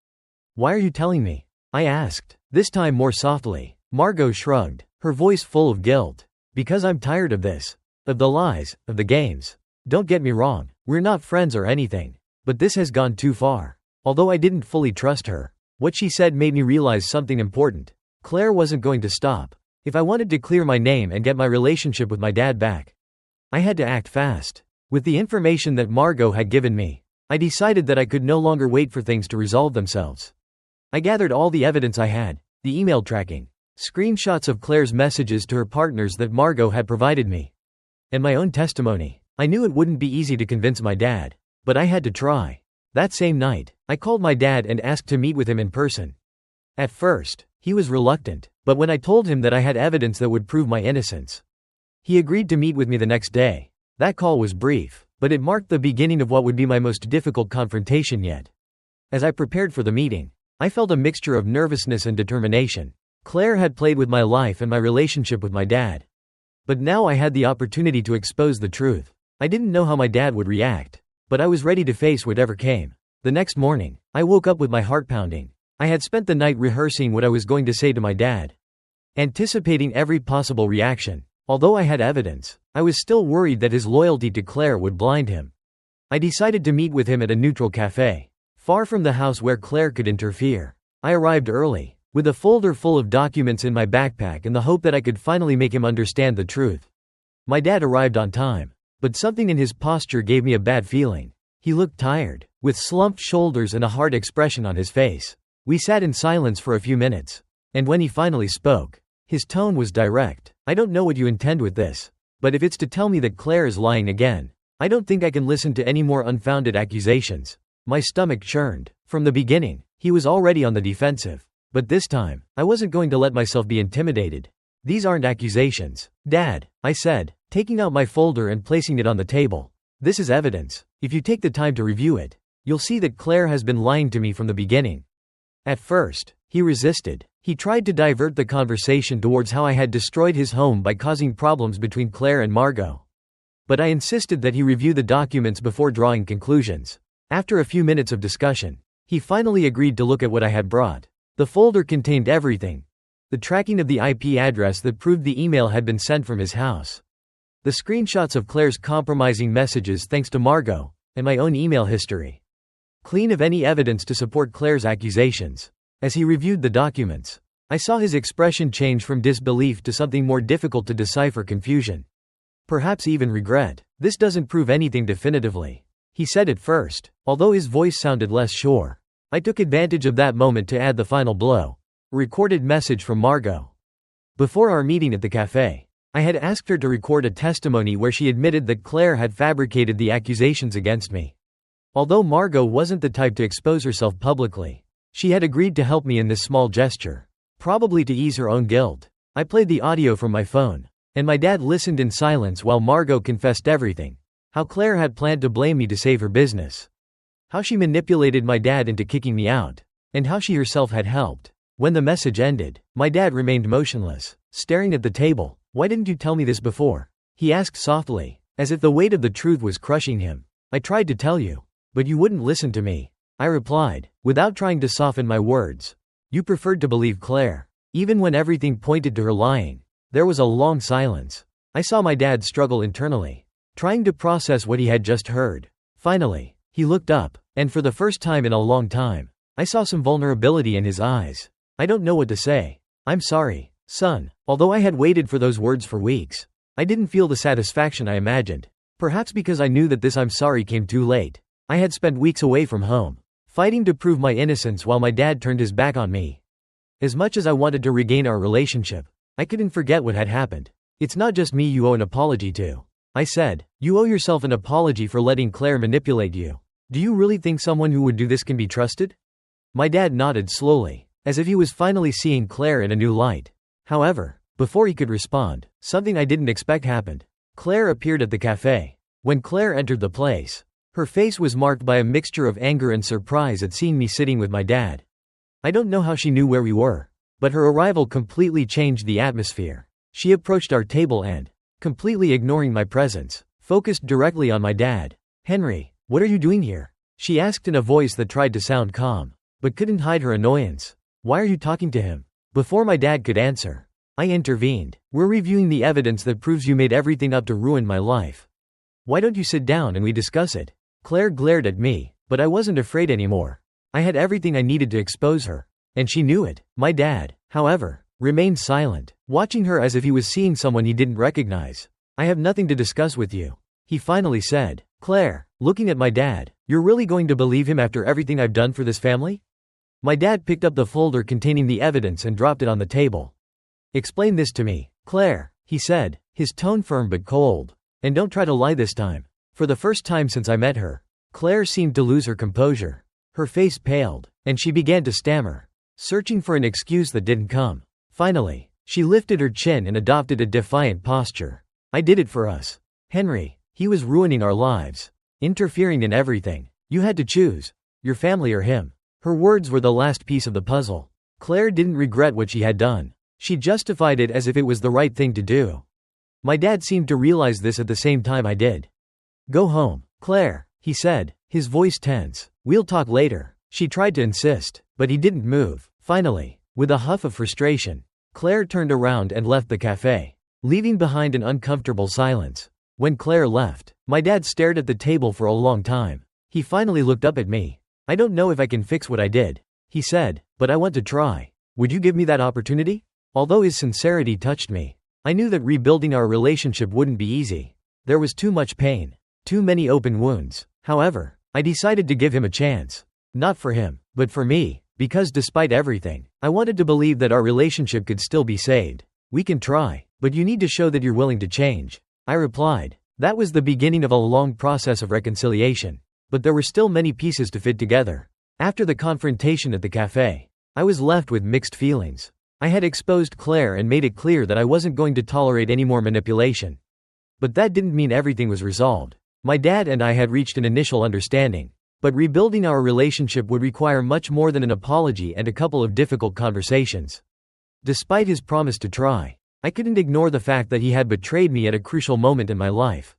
"Why are you telling me?" I asked, this time more softly. Margot shrugged, her voice full of guilt. "Because I'm tired of this. Of the lies, of the games. Don't get me wrong, we're not friends or anything. But this has gone too far." Although I didn't fully trust her, what she said made me realize something important. Claire wasn't going to stop. If I wanted to clear my name and get my relationship with my dad back, I had to act fast. With the information that Margot had given me, I decided that I could no longer wait for things to resolve themselves. I gathered all the evidence I had, the email tracking, screenshots of Claire's messages to her partners that Margot had provided me, and my own testimony. I knew it wouldn't be easy to convince my dad, but I had to try. That same night, I called my dad and asked to meet with him in person. At first, he was reluctant, but when I told him that I had evidence that would prove my innocence, he agreed to meet with me the next day. That call was brief, but it marked the beginning of what would be my most difficult confrontation yet. As I prepared for the meeting, I felt a mixture of nervousness and determination. Claire had played with my life and my relationship with my dad. But now I had the opportunity to expose the truth. I didn't know how my dad would react, but I was ready to face whatever came. The next morning, I woke up with my heart pounding. I had spent the night rehearsing what I was going to say to my dad, anticipating every possible reaction. Although I had evidence, I was still worried that his loyalty to Claire would blind him. I decided to meet with him at a neutral cafe, far from the house where Claire could interfere. I arrived early, with a folder full of documents in my backpack in the hope that I could finally make him understand the truth. My dad arrived on time, but something in his posture gave me a bad feeling. He looked tired, with slumped shoulders and a hard expression on his face. We sat in silence for a few minutes, and when he finally spoke, his tone was direct. I don't know what you intend with this, but if it's to tell me that Claire is lying again, I don't think I can listen to any more unfounded accusations. My stomach churned. From the beginning, he was already on the defensive. But this time, I wasn't going to let myself be intimidated. These aren't accusations, Dad, I said, taking out my folder and placing it on the table. This is evidence. If you take the time to review it, you'll see that Claire has been lying to me from the beginning. At first, he resisted. He tried to divert the conversation towards how I had destroyed his home by causing problems between Claire and Margot. But I insisted that he review the documents before drawing conclusions. After a few minutes of discussion, he finally agreed to look at what I had brought. The folder contained everything. The tracking of the IP address that proved the email had been sent from his house. The screenshots of Claire's compromising messages thanks to Margot, and my own email history. Clean of any evidence to support Claire's accusations. As he reviewed the documents, I saw his expression change from disbelief to something more difficult to decipher: confusion. Perhaps even regret. This doesn't prove anything definitively, he said at first, although his voice sounded less sure. I took advantage of that moment to add the final blow. A recorded message from Margot. Before our meeting at the cafe, I had asked her to record a testimony where she admitted that Claire had fabricated the accusations against me. Although Margot wasn't the type to expose herself publicly, she had agreed to help me in this small gesture, probably to ease her own guilt. I played the audio from my phone, and my dad listened in silence while Margot confessed everything. How Claire had planned to blame me to save her business. How she manipulated my dad into kicking me out, and how she herself had helped. When the message ended, my dad remained motionless, staring at the table. Why didn't you tell me this before? He asked softly, as if the weight of the truth was crushing him. I tried to tell you, but you wouldn't listen to me, I replied, without trying to soften my words. You preferred to believe Claire, even when everything pointed to her lying. There was a long silence. I saw my dad struggle internally, trying to process what he had just heard. Finally, he looked up, and for the first time in a long time, I saw some vulnerability in his eyes. I don't know what to say. I'm sorry, son. Although I had waited for those words for weeks, I didn't feel the satisfaction I imagined. Perhaps because I knew that this I'm sorry came too late. I had spent weeks away from home, fighting to prove my innocence while my dad turned his back on me. As much as I wanted to regain our relationship, I couldn't forget what had happened. It's not just me you owe an apology to, I said. You owe yourself an apology for letting Claire manipulate you. Do you really think someone who would do this can be trusted? My dad nodded slowly, as if he was finally seeing Claire in a new light. However, before he could respond, something I didn't expect happened. Claire appeared at the cafe. When Claire entered the place, her face was marked by a mixture of anger and surprise at seeing me sitting with my dad. I don't know how she knew where we were, but her arrival completely changed the atmosphere. She approached our table and, completely ignoring my presence, focused directly on my dad. Henry, what are you doing here? She asked in a voice that tried to sound calm, but couldn't hide her annoyance. Why are you talking to him? Before my dad could answer, I intervened. We're reviewing the evidence that proves you made everything up to ruin my life. Why don't you sit down and we discuss it? Claire glared at me, but I wasn't afraid anymore. I had everything I needed to expose her, and she knew it. My dad, however, remained silent, watching her as if he was seeing someone he didn't recognize. I have nothing to discuss with you, he finally said. Claire, looking at my dad, you're really going to believe him after everything I've done for this family? My dad picked up the folder containing the evidence and dropped it on the table. Explain this to me, Claire, he said, his tone firm but cold. And don't try to lie this time. For the first time since I met her, Claire seemed to lose her composure. Her face paled, and she began to stammer, searching for an excuse that didn't come. Finally, she lifted her chin and adopted a defiant posture. I did it for us. Henry, he was ruining our lives, interfering in everything. You had to choose, your family or him. Her words were the last piece of the puzzle. Claire didn't regret what she had done. She justified it as if it was the right thing to do. My dad seemed to realize this at the same time I did. Go home, Claire, he said, his voice tense. We'll talk later. She tried to insist, but he didn't move. Finally, with a huff of frustration, Claire turned around and left the cafe, leaving behind an uncomfortable silence. When Claire left, my dad stared at the table for a long time. He finally looked up at me. I don't know if I can fix what I did, he said, but I want to try. Would you give me that opportunity? Although his sincerity touched me, I knew that rebuilding our relationship wouldn't be easy. There was too much pain, too many open wounds. However, I decided to give him a chance. Not for him, but for me, because despite everything, I wanted to believe that our relationship could still be saved. We can try, but you need to show that you're willing to change, I replied. That was the beginning of a long process of reconciliation. But there were still many pieces to fit together. After the confrontation at the cafe, I was left with mixed feelings. I had exposed Claire and made it clear that I wasn't going to tolerate any more manipulation. But that didn't mean everything was resolved. My dad and I had reached an initial understanding. But rebuilding our relationship would require much more than an apology and a couple of difficult conversations. Despite his promise to try, I couldn't ignore the fact that he had betrayed me at a crucial moment in my life.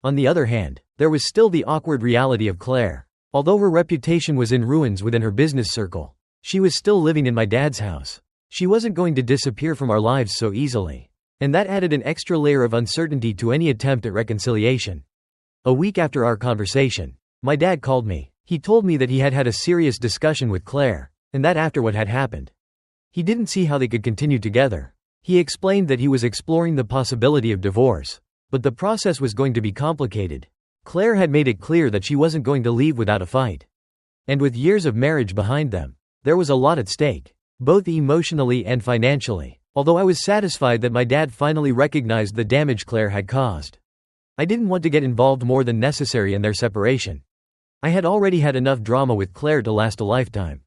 On the other hand, there was still the awkward reality of Claire. Although her reputation was in ruins within her business circle, she was still living in my dad's house. She wasn't going to disappear from our lives so easily. And that added an extra layer of uncertainty to any attempt at reconciliation. A week after our conversation, my dad called me. He told me that he had had a serious discussion with Claire, and that after what had happened, he didn't see how they could continue together. He explained that he was exploring the possibility of divorce, but the process was going to be complicated. Claire had made it clear that she wasn't going to leave without a fight. And with years of marriage behind them, there was a lot at stake, both emotionally and financially. Although I was satisfied that my dad finally recognized the damage Claire had caused, I didn't want to get involved more than necessary in their separation. I had already had enough drama with Claire to last a lifetime.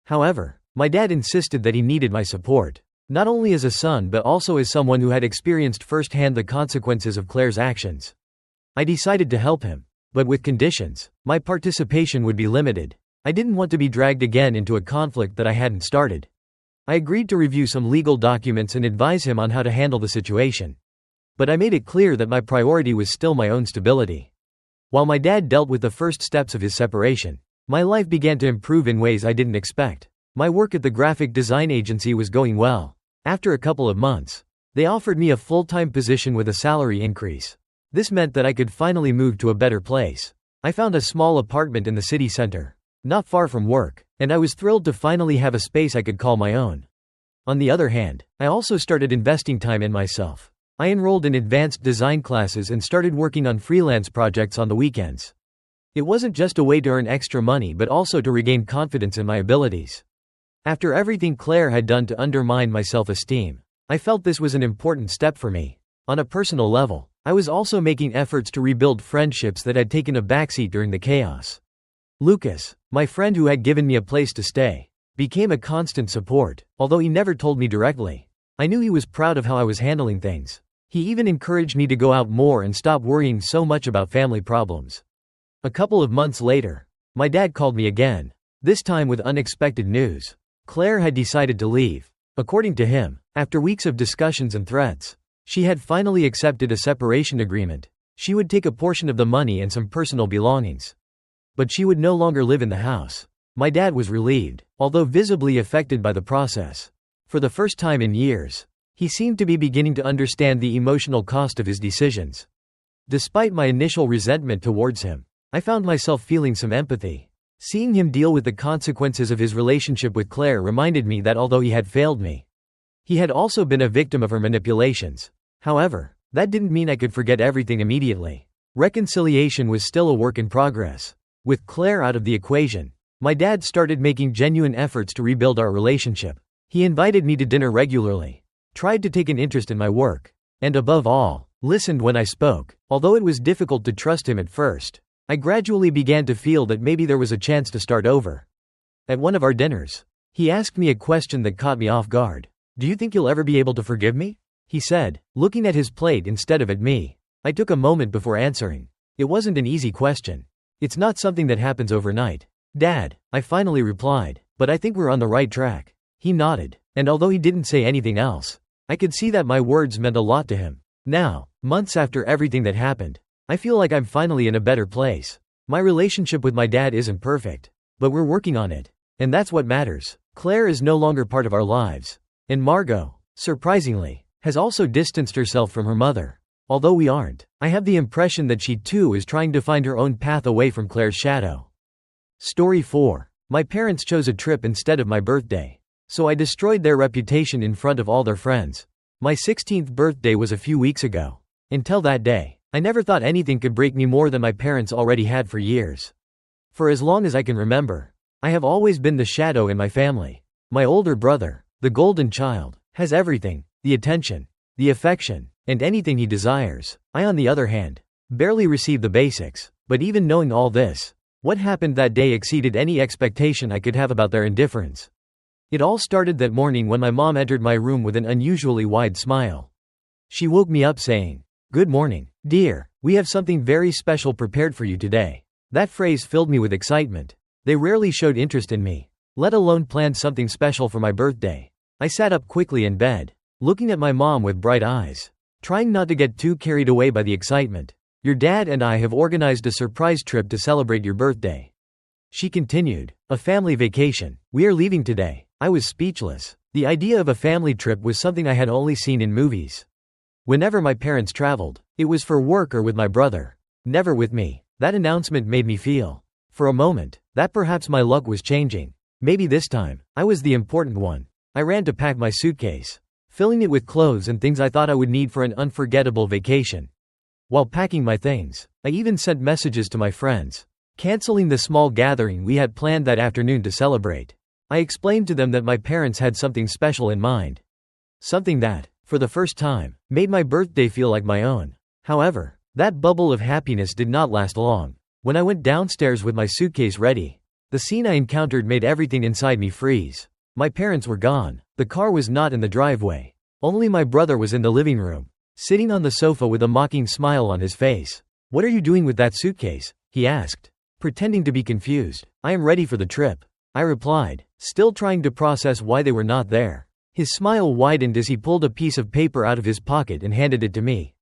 However, my dad insisted that he needed my support, not only as a son but also as someone who had experienced firsthand the consequences of Claire's actions. I decided to help him, but with conditions. My participation would be limited. I didn't want to be dragged again into a conflict that I hadn't started. I agreed to review some legal documents and advise him on how to handle the situation. But I made it clear that my priority was still my own stability. While my dad dealt with the first steps of his separation, my life began to improve in ways I didn't expect. My work at the graphic design agency was going well. After a couple of months, they offered me a full-time position with a salary increase. This meant that I could finally move to a better place. I found a small apartment in the city center, not far from work, and I was thrilled to finally have a space I could call my own. On the other hand, I also started investing time in myself. I enrolled in advanced design classes and started working on freelance projects on the weekends. It wasn't just a way to earn extra money but also to regain confidence in my abilities. After everything Claire had done to undermine my self-esteem, I felt this was an important step for me. On a personal level, I was also making efforts to rebuild friendships that had taken a backseat during the chaos. Lucas, my friend who had given me a place to stay, became a constant support, although he never told me directly. I knew he was proud of how I was handling things. He even encouraged me to go out more and stop worrying so much about family problems. A couple of months later, my dad called me again, this time with unexpected news. Claire had decided to leave. According to him, after weeks of discussions and threats, she had finally accepted a separation agreement. She would take a portion of the money and some personal belongings. But she would no longer live in the house. My dad was relieved, although visibly affected by the process. For the first time in years, he seemed to be beginning to understand the emotional cost of his decisions. Despite my initial resentment towards him, I found myself feeling some empathy. Seeing him deal with the consequences of his relationship with Claire reminded me that although he had failed me, he had also been a victim of her manipulations. However, that didn't mean I could forget everything immediately. Reconciliation was still a work in progress. With Claire out of the equation, my dad started making genuine efforts to rebuild our relationship. He invited me to dinner regularly, tried to take an interest in my work, and above all, listened when I spoke. Although it was difficult to trust him at first, I gradually began to feel that maybe there was a chance to start over. At one of our dinners, he asked me a question that caught me off guard. "Do you think you'll ever be able to forgive me?" he said, looking at his plate instead of at me. I took a moment before answering. It wasn't an easy question. It's not something that happens overnight, Dad, I finally replied, but I think we're on the right track. He nodded, and although he didn't say anything else, I could see that my words meant a lot to him. Now, months after everything that happened, I feel like I'm finally in a better place. My relationship with my dad isn't perfect, but we're working on it. And that's what matters. Claire is no longer part of our lives. And Margot, surprisingly, has also distanced herself from her mother. Although we aren't, I have the impression that she too is trying to find her own path away from Claire's shadow. Story 4. My parents chose a trip instead of my birthday. So I destroyed their reputation in front of all their friends. My 16th birthday was a few weeks ago. Until that day, I never thought anything could break me more than my parents already had for years. For as long as I can remember, I have always been the shadow in my family. My older brother, the golden child, has everything, the attention, the affection, and anything he desires. I, on the other hand, barely receive the basics. But even knowing all this, what happened that day exceeded any expectation I could have about their indifference. It all started that morning when my mom entered my room with an unusually wide smile. She woke me up saying, "Good morning, dear. We have something very special prepared for you today." That phrase filled me with excitement. They rarely showed interest in me, let alone planned something special for my birthday. I sat up quickly in bed, looking at my mom with bright eyes, trying not to get too carried away by the excitement. "Your dad and I have organized a surprise trip to celebrate your birthday," she continued. "A family vacation. We are leaving today." I was speechless. The idea of a family trip was something I had only seen in movies. Whenever my parents traveled, it was for work or with my brother, never with me. That announcement made me feel, for a moment, that perhaps my luck was changing. Maybe this time, I was the important one. I ran to pack my suitcase, filling it with clothes and things I thought I would need for an unforgettable vacation. While packing my things, I even sent messages to my friends, canceling the small gathering we had planned that afternoon to celebrate. I explained to them that my parents had something special in mind. Something that, for the first time, made my birthday feel like my own. However, that bubble of happiness did not last long. When I went downstairs with my suitcase ready, the scene I encountered made everything inside me freeze. My parents were gone. The car was not in the driveway. Only my brother was in the living room, sitting on the sofa with a mocking smile on his face. "What are you doing with that suitcase?" he asked, pretending to be confused. "I am ready for the trip," I replied, still trying to process why they were not there. His smile widened as he pulled a piece of paper out of his pocket and handed it to me.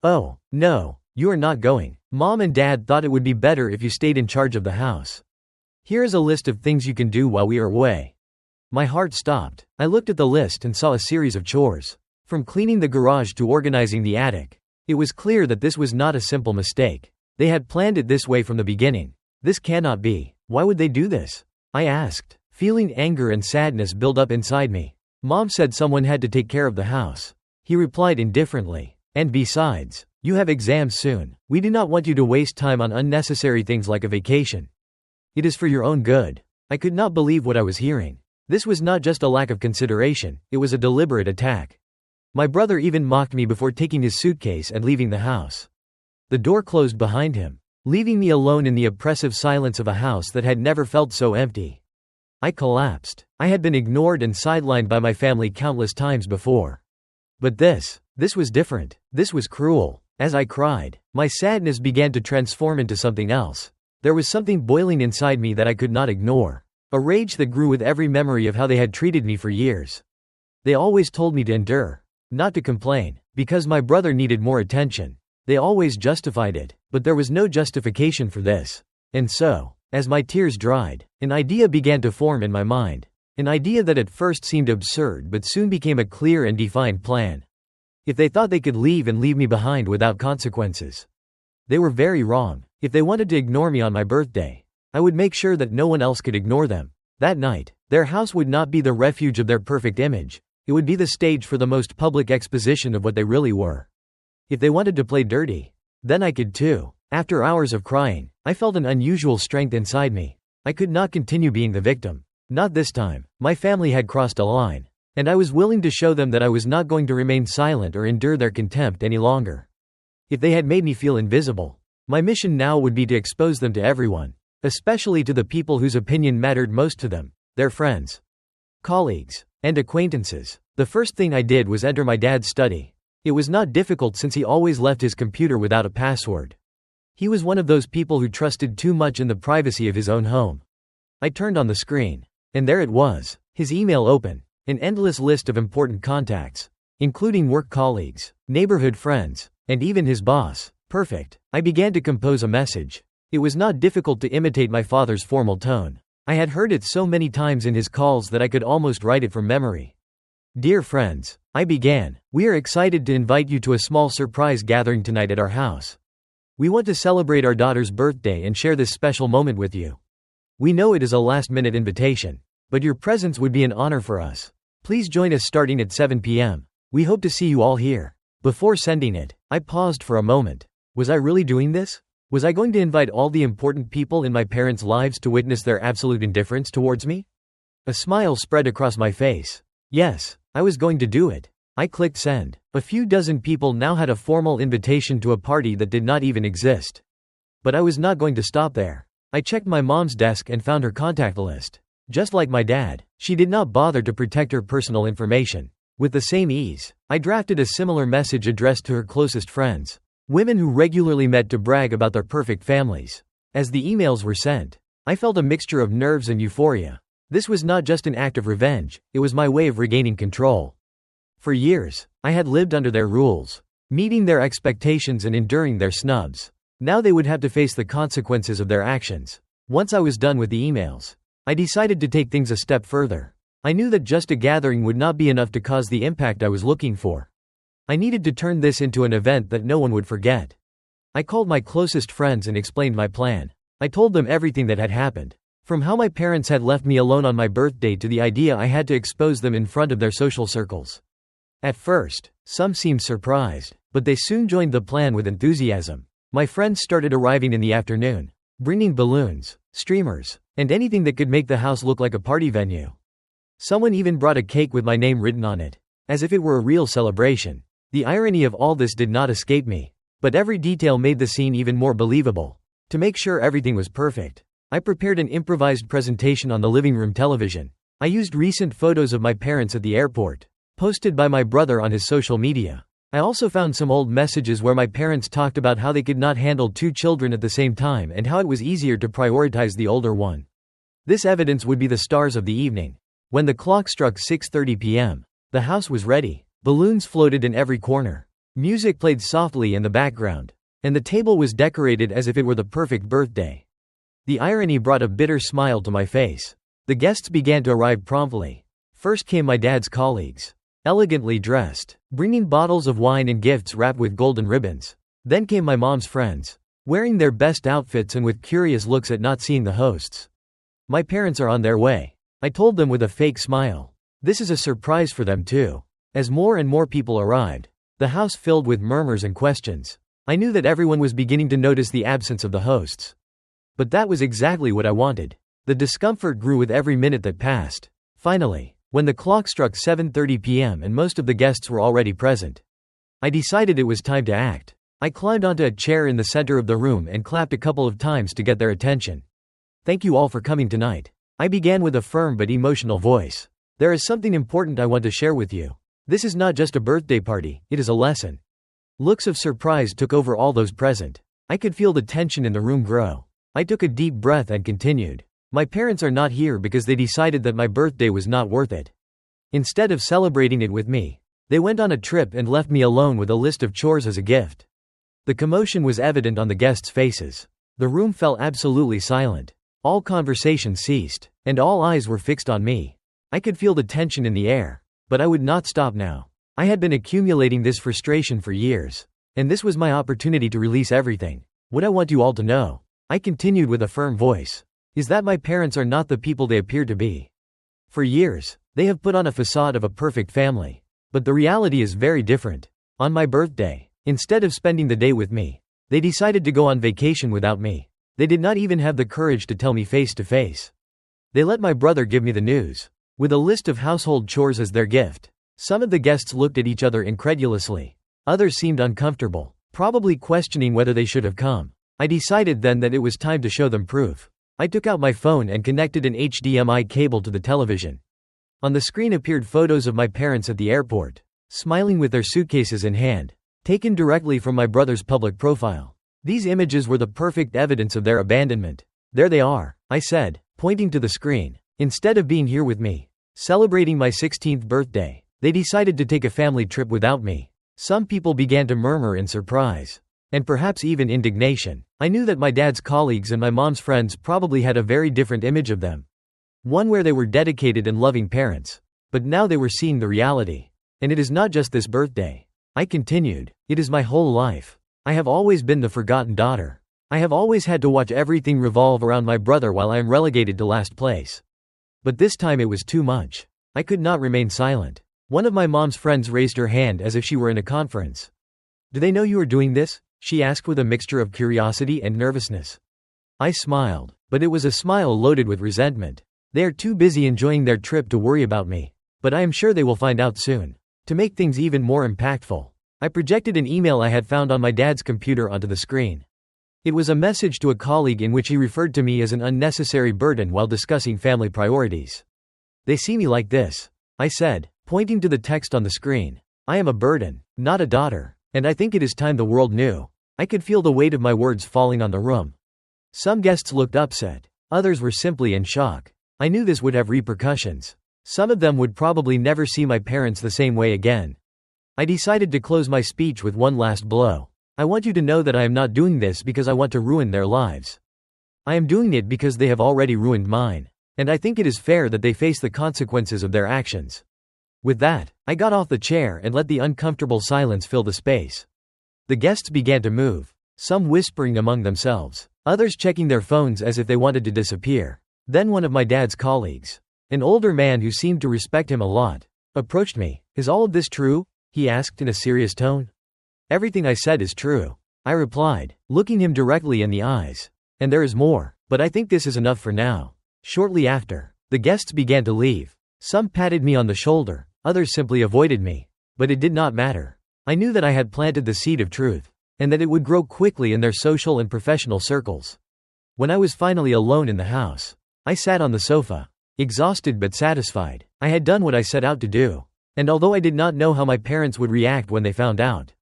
"Oh, no, you are not going. Mom and Dad thought it would be better if you stayed in charge of the house. Here is a list of things you can do while we are away." My heart stopped. I looked at the list and saw a series of chores. From cleaning the garage to organizing the attic. It was clear that this was not a simple mistake. They had planned it this way from the beginning. This cannot be. Why would they do this? I asked, feeling anger and sadness build up inside me. Mom said someone had to take care of the house. He replied indifferently. And besides, you have exams soon. We do not want you to waste time on unnecessary things like a vacation. It is for your own good. I could not believe what I was hearing. This was not just a lack of consideration, it was a deliberate attack. My brother even mocked me before taking his suitcase and leaving the house. The door closed behind him, leaving me alone in the oppressive silence of a house that had never felt so empty. I collapsed. I had been ignored and sidelined by my family countless times before. But this was different. This was cruel. As I cried, my sadness began to transform into something else. There was something boiling inside me that I could not ignore. A rage that grew with every memory of how they had treated me for years. They always told me to endure, not to complain, because my brother needed more attention. They always justified it, but there was no justification for this. And so, as my tears dried, an idea began to form in my mind. An idea that at first seemed absurd but soon became a clear and defined plan. If they thought they could leave and leave me behind without consequences, they were very wrong. If they wanted to ignore me on my birthday, I would make sure that no one else could ignore them. That night, their house would not be the refuge of their perfect image. It would be the stage for the most public exposition of what they really were. If they wanted to play dirty, then I could too. After hours of crying, I felt an unusual strength inside me. I could not continue being the victim. Not this time. My family had crossed a line. and I was willing to show them that I was not going to remain silent or endure their contempt any longer. If they had made me feel invisible, my mission now would be to expose them to everyone, especially to the people whose opinion mattered most to them, their friends, colleagues, and acquaintances. The first thing I did was enter my dad's study. It was not difficult since he always left his computer without a password. He was one of those people who trusted too much in the privacy of his own home. I turned on the screen, and there it was, his email open, an endless list of important contacts, including work colleagues, neighborhood friends, and even his boss. Perfect. I began to compose a message. It was not difficult to imitate my father's formal tone. I had heard it so many times in his calls that I could almost write it from memory. Dear friends, I began, we are excited to invite you to a small surprise gathering tonight at our house. We want to celebrate our daughter's birthday and share this special moment with you. We know it is a last-minute invitation, but your presence would be an honor for us. Please join us starting at 7 p.m. We hope to see you all here. Before sending it, I paused for a moment. Was I really doing this? Was I going to invite all the important people in my parents' lives to witness their absolute indifference towards me? A smile spread across my face. Yes, I was going to do it. I clicked send. A few dozen people now had a formal invitation to a party that did not even exist. But I was not going to stop there. I checked my mom's desk and found her contact list. Just like my dad, she did not bother to protect her personal information. With the same ease, I drafted a similar message addressed to her closest friends, women who regularly met to brag about their perfect families. As the emails were sent, I felt a mixture of nerves and euphoria. This was not just an act of revenge, it was my way of regaining control. For years, I had lived under their rules, meeting their expectations and enduring their snubs. Now they would have to face the consequences of their actions. Once I was done with the emails, I decided to take things a step further. I knew that just a gathering would not be enough to cause the impact I was looking for. I needed to turn this into an event that no one would forget. I called my closest friends and explained my plan. I told them everything that had happened, from how my parents had left me alone on my birthday to the idea I had to expose them in front of their social circles. At first, some seemed surprised, but they soon joined the plan with enthusiasm. My friends started arriving in the afternoon, bringing balloons, streamers, and anything that could make the house look like a party venue. Someone even brought a cake with my name written on it, as if it were a real celebration. The irony of all this did not escape me, but every detail made the scene even more believable. To make sure everything was perfect, I prepared an improvised presentation on the living room television. I used recent photos of my parents at the airport, posted by my brother on his social media. I also found some old messages where my parents talked about how they could not handle two children at the same time and how it was easier to prioritize the older one. This evidence would be the stars of the evening. When the clock struck 6:30 p.m., the house was ready. Balloons floated in every corner. Music played softly in the background, and the table was decorated as if it were the perfect birthday. The irony brought a bitter smile to my face. The guests began to arrive promptly. First came my dad's colleagues, elegantly dressed, bringing bottles of wine and gifts wrapped with golden ribbons. Then came my mom's friends, wearing their best outfits and with curious looks at not seeing the hosts. My parents are on their way, I told them with a fake smile. This is a surprise for them too. As more and more people arrived, the house filled with murmurs and questions. I knew that everyone was beginning to notice the absence of the hosts. But that was exactly what I wanted. The discomfort grew with every minute that passed. Finally, when the clock struck 7:30 p.m. and most of the guests were already present, I decided it was time to act. I climbed onto a chair in the center of the room and clapped a couple of times to get their attention. Thank you all for coming tonight. I began with a firm but emotional voice. There is something important I want to share with you. This is not just a birthday party, it is a lesson. Looks of surprise took over all those present. I could feel the tension in the room grow. I took a deep breath and continued. My parents are not here because they decided that my birthday was not worth it. Instead of celebrating it with me, they went on a trip and left me alone with a list of chores as a gift. The commotion was evident on the guests' faces. The room fell absolutely silent. All conversation ceased, and all eyes were fixed on me. I could feel the tension in the air, but I would not stop now. I had been accumulating this frustration for years, and this was my opportunity to release everything. What I want you all to know, I continued with a firm voice, is that my parents are not the people they appear to be. For years, they have put on a facade of a perfect family, but the reality is very different. On my birthday, instead of spending the day with me, they decided to go on vacation without me. They did not even have the courage to tell me face to face. They let my brother give me the news. with a list of household chores as their gift. Some of the guests looked at each other incredulously. Others seemed uncomfortable, probably questioning whether they should have come. I decided then that it was time to show them proof. I took out my phone and connected an HDMI cable to the television. On the screen appeared photos of my parents at the airport, smiling with their suitcases in hand, taken directly from my brother's public profile. These images were the perfect evidence of their abandonment. "There they are," I said, pointing to the screen. "Instead of being here with me, celebrating my 16th birthday, they decided to take a family trip without me." Some people began to murmur in surprise, and perhaps even indignation. I knew that my dad's colleagues and my mom's friends probably had a very different image of them. One where they were dedicated and loving parents. But now they were seeing the reality. "And it is not just this birthday," I continued. "It is my whole life. I have always been the forgotten daughter. I have always had to watch everything revolve around my brother while I am relegated to last place. But this time it was too much. I could not remain silent." One of my mom's friends raised her hand as if she were in a conference. "Do they know you are doing this?" she asked with a mixture of curiosity and nervousness. I smiled, but it was a smile loaded with resentment. "They are too busy enjoying their trip to worry about me. But I am sure they will find out soon." To make things even more impactful, I projected an email I had found on my dad's computer onto the screen. It was a message to a colleague in which he referred to me as an unnecessary burden while discussing family priorities. "They see me like this," I said, pointing to the text on the screen. "I am a burden, not a daughter, and I think it is time the world knew." I could feel the weight of my words falling on the room. Some guests looked upset. Others were simply in shock. I knew this would have repercussions. Some of them would probably never see my parents the same way again. I decided to close my speech with one last blow. "I want you to know that I am not doing this because I want to ruin their lives. I am doing it because they have already ruined mine. And I think it is fair that they face the consequences of their actions." With that, I got off the chair and let the uncomfortable silence fill the space. The guests began to move, some whispering among themselves, others checking their phones as if they wanted to disappear. Then one of my dad's colleagues, an older man who seemed to respect him a lot, approached me. "Is all of this true?" he asked in a serious tone. "Everything I said is true," I replied, looking him directly in the eyes. "And there is more, but I think this is enough for now." Shortly after, the guests began to leave. Some patted me on the shoulder, others simply avoided me. But it did not matter. I knew that I had planted the seed of truth, and that it would grow quickly in their social and professional circles. When I was finally alone in the house, I sat on the sofa, exhausted but satisfied. I had done what I set out to do. And although I did not know how my parents would react when they found out,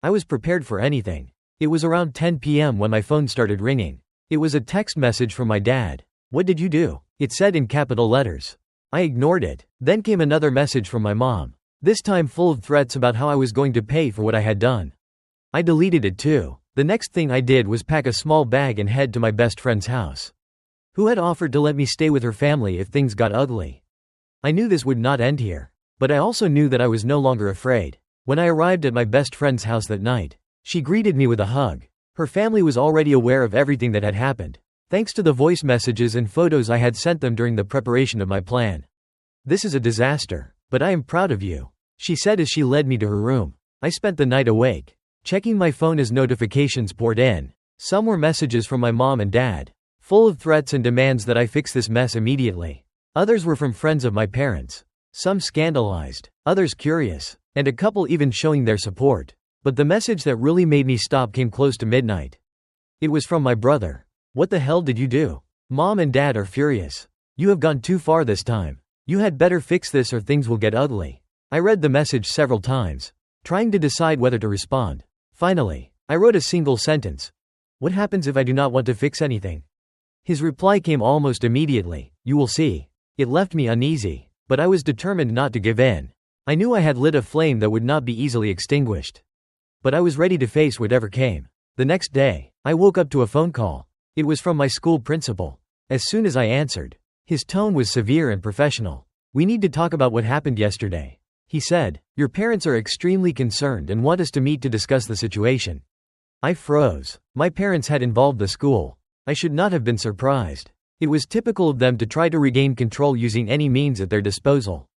I was prepared for anything. It was around 10 p.m. when my phone started ringing. It was a text message from my dad. "What did you do?" it said in capital letters. I ignored it. Then came another message from my mom, this time full of threats about how I was going to pay for what I had done. I deleted it too. The next thing I did was pack a small bag and head to my best friend's house, who had offered to let me stay with her family if things got ugly. I knew this would not end here, but I also knew that I was no longer afraid. When I arrived at my best friend's house that night, she greeted me with a hug. Her family was already aware of everything that had happened, thanks to the voice messages and photos I had sent them during the preparation of my plan. "This is a disaster, but I am proud of you," she said as she led me to her room. I spent the night awake, checking my phone as notifications poured in. Some were messages from my mom and dad, full of threats and demands that I fix this mess immediately. Others were from friends of my parents, some scandalized, others curious, and a couple even showing their support. But the message that really made me stop came close to midnight. It was from my brother. "What the hell did you do? Mom and Dad are furious. You have gone too far this time. You had better fix this or things will get ugly." I read the message several times, trying to decide whether to respond. Finally, I wrote a single sentence. "What happens if I do not want to fix anything?" His reply came almost immediately. "You will see." It left me uneasy, but I was determined not to give in. I knew I had lit a flame that would not be easily extinguished. But I was ready to face whatever came. The next day, I woke up to a phone call. It was from my school principal. As soon as I answered, his tone was severe and professional. "We need to talk about what happened yesterday," he said. "Your parents are extremely concerned and want us to meet to discuss the situation." I froze. My parents had involved the school. I should not have been surprised. It was typical of them to try to regain control using any means at their disposal.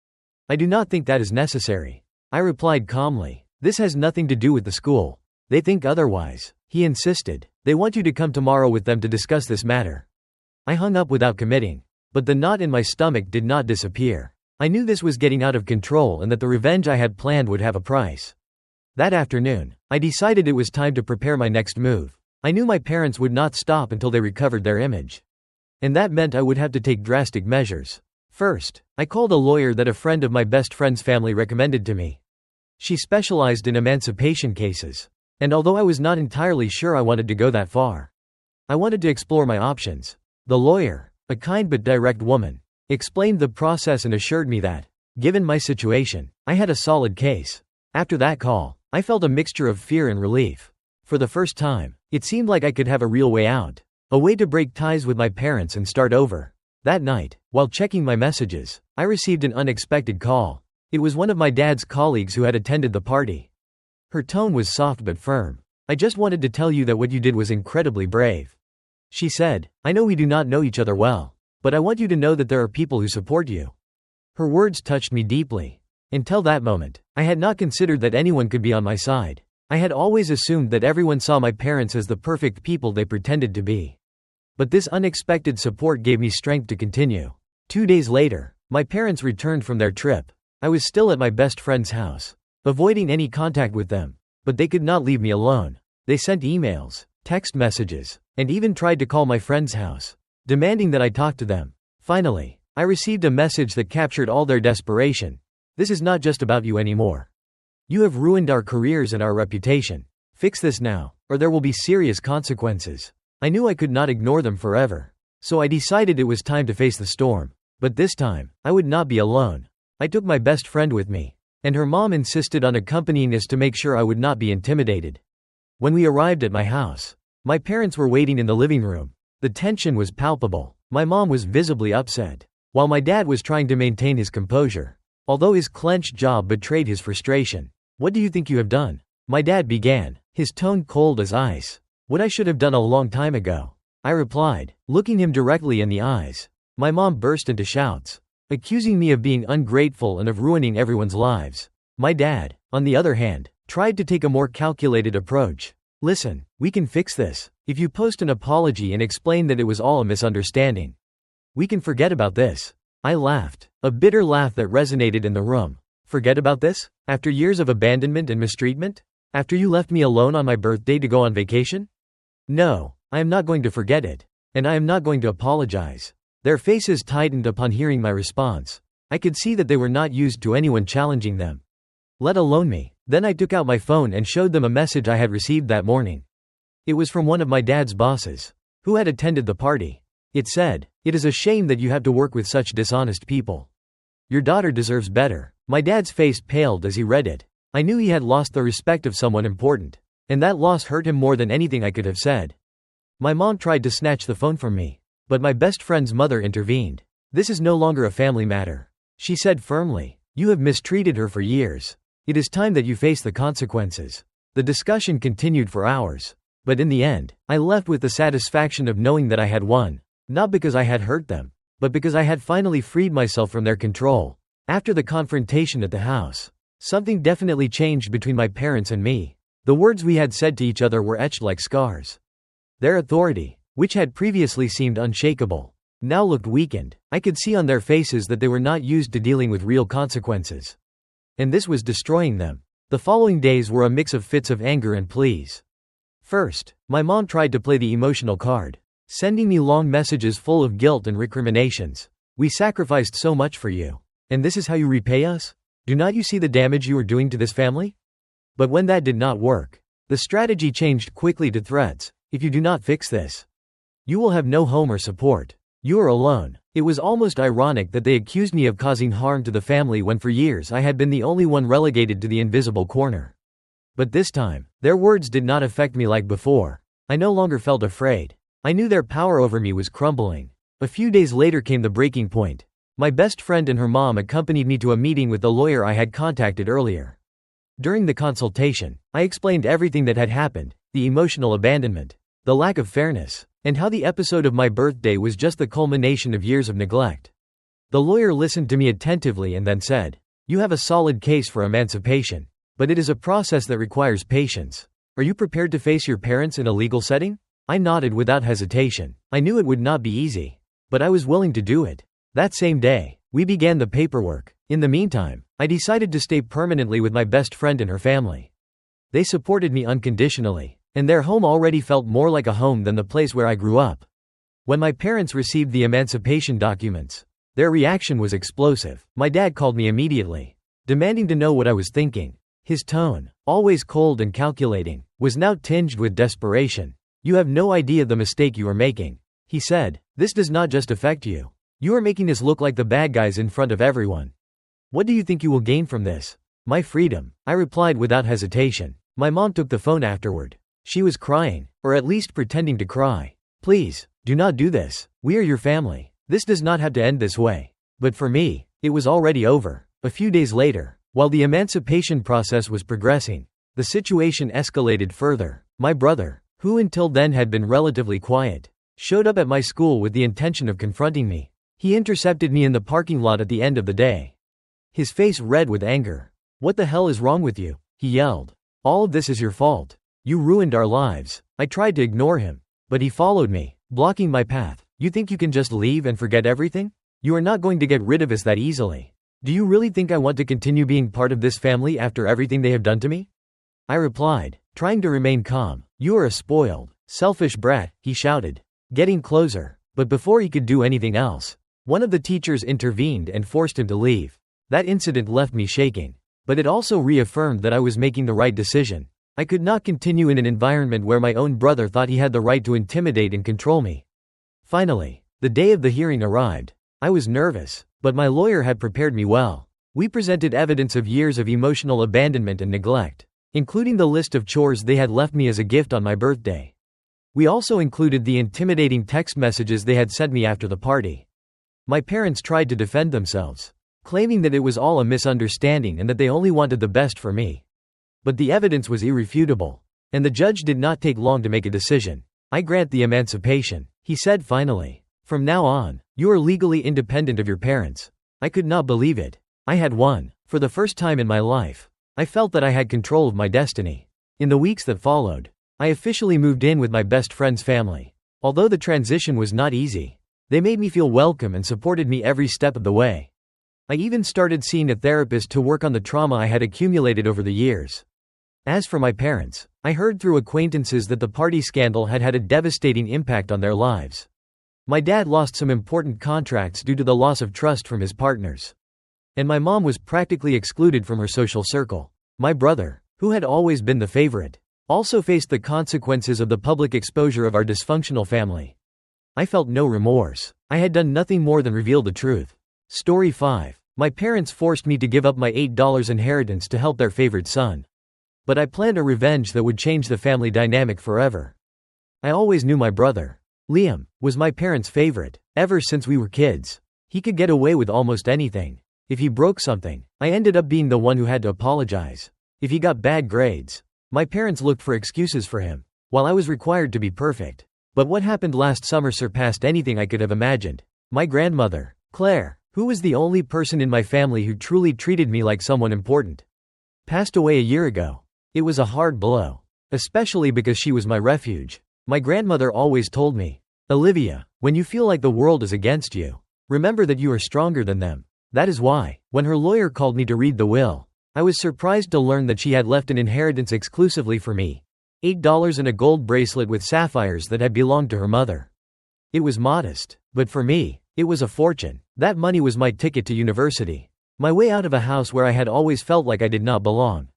"I do not think that is necessary," I replied calmly. "This has nothing to do with the school. They think otherwise," he insisted. "They want you to come tomorrow with them to discuss this matter." I hung up without committing. But the knot in my stomach did not disappear. I knew this was getting out of control and that the revenge I had planned would have a price. That afternoon, I decided it was time to prepare my next move. I knew my parents would not stop until they recovered their image. And that meant I would have to take drastic measures. First, I called a lawyer that a friend of my best friend's family recommended to me. She specialized in emancipation cases. And although I was not entirely sure I wanted to go that far, I wanted to explore my options. The lawyer, a kind but direct woman, explained the process and assured me that, given my situation, I had a solid case. After that call, I felt a mixture of fear and relief. For the first time, it seemed like I could have a real way out. A way to break ties with my parents and start over. That night, while checking my messages, I received an unexpected call. It was one of my dad's colleagues who had attended the party. Her tone was soft but firm. "I just wanted to tell you that what you did was incredibly brave." She said, "I know we do not know each other well, but I want you to know that there are people who support you." Her words touched me deeply. Until that moment, I had not considered that anyone could be on my side. I had always assumed that everyone saw my parents as the perfect people they pretended to be. But this unexpected support gave me strength to continue. 2 days later, my parents returned from their trip. I was still at my best friend's house, avoiding any contact with them, but they could not leave me alone. They sent emails, text messages, and even tried to call my friend's house, demanding that I talk to them. Finally, I received a message that captured all their desperation. "This is not just about you anymore. You have ruined our careers and our reputation. Fix this now, or there will be serious consequences." I knew I could not ignore them forever. So I decided it was time to face the storm. But this time, I would not be alone. I took my best friend with me, and her mom insisted on accompanying us to make sure I would not be intimidated. When we arrived at my house, my parents were waiting in the living room. The tension was palpable. My mom was visibly upset, while my dad was trying to maintain his composure. Although his clenched jaw betrayed his frustration. "What do you think you have done?" my dad began, his tone cold as ice. "What I should have done a long time ago," I replied, looking him directly in the eyes. My mom burst into shouts, accusing me of being ungrateful and of ruining everyone's lives. My dad, on the other hand, tried to take a more calculated approach. "Listen, we can fix this. If you post an apology and explain that it was all a misunderstanding, we can forget about this." I laughed, a bitter laugh that resonated in the room. "Forget about this? After years of abandonment and mistreatment? After you left me alone on my birthday to go on vacation? No, I am not going to forget it. And I am not going to apologize." Their faces tightened upon hearing my response. I could see that they were not used to anyone challenging them, let alone me. Then I took out my phone and showed them a message I had received that morning. It was from one of my dad's bosses, who had attended the party. It said, "It is a shame that you have to work with such dishonest people. Your daughter deserves better." My dad's face paled as he read it. I knew he had lost the respect of someone important, and that loss hurt him more than anything I could have said. My mom tried to snatch the phone from me, but my best friend's mother intervened. "This is no longer a family matter," she said firmly. "You have mistreated her for years. It is time that you face the consequences." The discussion continued for hours, but in the end, I left with the satisfaction of knowing that I had won, not because I had hurt them, but because I had finally freed myself from their control. After the confrontation at the house, something definitely changed between my parents and me. The words we had said to each other were etched like scars. Their authority, which had previously seemed unshakable, now looked weakened. I could see on their faces that they were not used to dealing with real consequences. And this was destroying them. The following days were a mix of fits of anger and pleas. First, my mom tried to play the emotional card, sending me long messages full of guilt and recriminations. "We sacrificed so much for you. And this is how you repay us? Do not you see the damage you are doing to this family?" But when that did not work, the strategy changed quickly to threats. "If you do not fix this, you will have no home or support. You are alone." It was almost ironic that they accused me of causing harm to the family when for years I had been the only one relegated to the invisible corner. But this time, their words did not affect me like before. I no longer felt afraid. I knew their power over me was crumbling. A few days later came the breaking point. My best friend and her mom accompanied me to a meeting with the lawyer I had contacted earlier. During the consultation, I explained everything that had happened, the emotional abandonment, the lack of fairness, and how the episode of my birthday was just the culmination of years of neglect. The lawyer listened to me attentively and then said, "You have a solid case for emancipation, but it is a process that requires patience. Are you prepared to face your parents in a legal setting?" I nodded without hesitation. I knew it would not be easy, but I was willing to do it. That same day, We began the paperwork. In the meantime, I decided to stay permanently with my best friend and her family. They supported me unconditionally, and their home already felt more like a home than the place where I grew up. When my parents received the emancipation documents, their reaction was explosive. My dad called me immediately, demanding to know what I was thinking. His tone, always cold and calculating, was now tinged with desperation. "You have no idea the mistake you are making," he said. "This does not just affect you. You are making us look like the bad guys in front of everyone. What do you think you will gain from this?" "My freedom," I replied without hesitation. My mom took the phone afterward. She was crying, or at least pretending to cry. "Please, do not do this. We are your family. This does not have to end this way." But for me, it was already over. A few days later, while the emancipation process was progressing, the situation escalated further. My brother, who until then had been relatively quiet, showed up at my school with the intention of confronting me. He intercepted me in the parking lot at the end of the day. His face red with anger. "What the hell is wrong with you?" he yelled. "All of this is your fault. You ruined our lives." I tried to ignore him, but he followed me, blocking my path. "You think you can just leave and forget everything? You are not going to get rid of us that easily. Do you really think I want to continue being part of this family after everything they have done to me?" I replied, trying to remain calm. "You are a spoiled, selfish brat," he shouted, getting closer. But before he could do anything else, one of the teachers intervened and forced him to leave. That incident left me shaking, but it also reaffirmed that I was making the right decision. I could not continue in an environment where my own brother thought he had the right to intimidate and control me. Finally, the day of the hearing arrived. I was nervous, but my lawyer had prepared me well. We presented evidence of years of emotional abandonment and neglect, including the list of chores they had left me as a gift on my birthday. We also included the intimidating text messages they had sent me after the party. My parents tried to defend themselves, claiming that it was all a misunderstanding and that they only wanted the best for me. But the evidence was irrefutable, and the judge did not take long to make a decision. "I grant the emancipation," he said finally. "From now on, you are legally independent of your parents." I could not believe it. I had won. For the first time in my life, I felt that I had control of my destiny. In the weeks that followed, I officially moved in with my best friend's family. Although the transition was not easy, they made me feel welcome and supported me every step of the way. I even started seeing a therapist to work on the trauma I had accumulated over the years. As for my parents, I heard through acquaintances that the party scandal had had a devastating impact on their lives. My dad lost some important contracts due to the loss of trust from his partners. And my mom was practically excluded from her social circle. My brother, who had always been the favorite, also faced the consequences of the public exposure of our dysfunctional family. I felt no remorse. I had done nothing more than reveal the truth. Story 5. My parents forced me to give up my $8 inheritance to help their favorite son. But I planned a revenge that would change the family dynamic forever. I always knew my brother, Liam, was my parents' favorite. Ever since we were kids, he could get away with almost anything. If he broke something, I ended up being the one who had to apologize. If he got bad grades, my parents looked for excuses for him, while I was required to be perfect. But what happened last summer surpassed anything I could have imagined. My grandmother, Claire, who was the only person in my family who truly treated me like someone important, passed away a year ago. It was a hard blow, especially because she was my refuge. My grandmother always told me, "Olivia, when you feel like the world is against you, remember that you are stronger than them." That is why, when her lawyer called me to read the will, I was surprised to learn that she had left an inheritance exclusively for me. $8 and a gold bracelet with sapphires that had belonged to her mother. It was modest, but for me, it was a fortune. That money was my ticket to university, my way out of a house where I had always felt like I did not belong.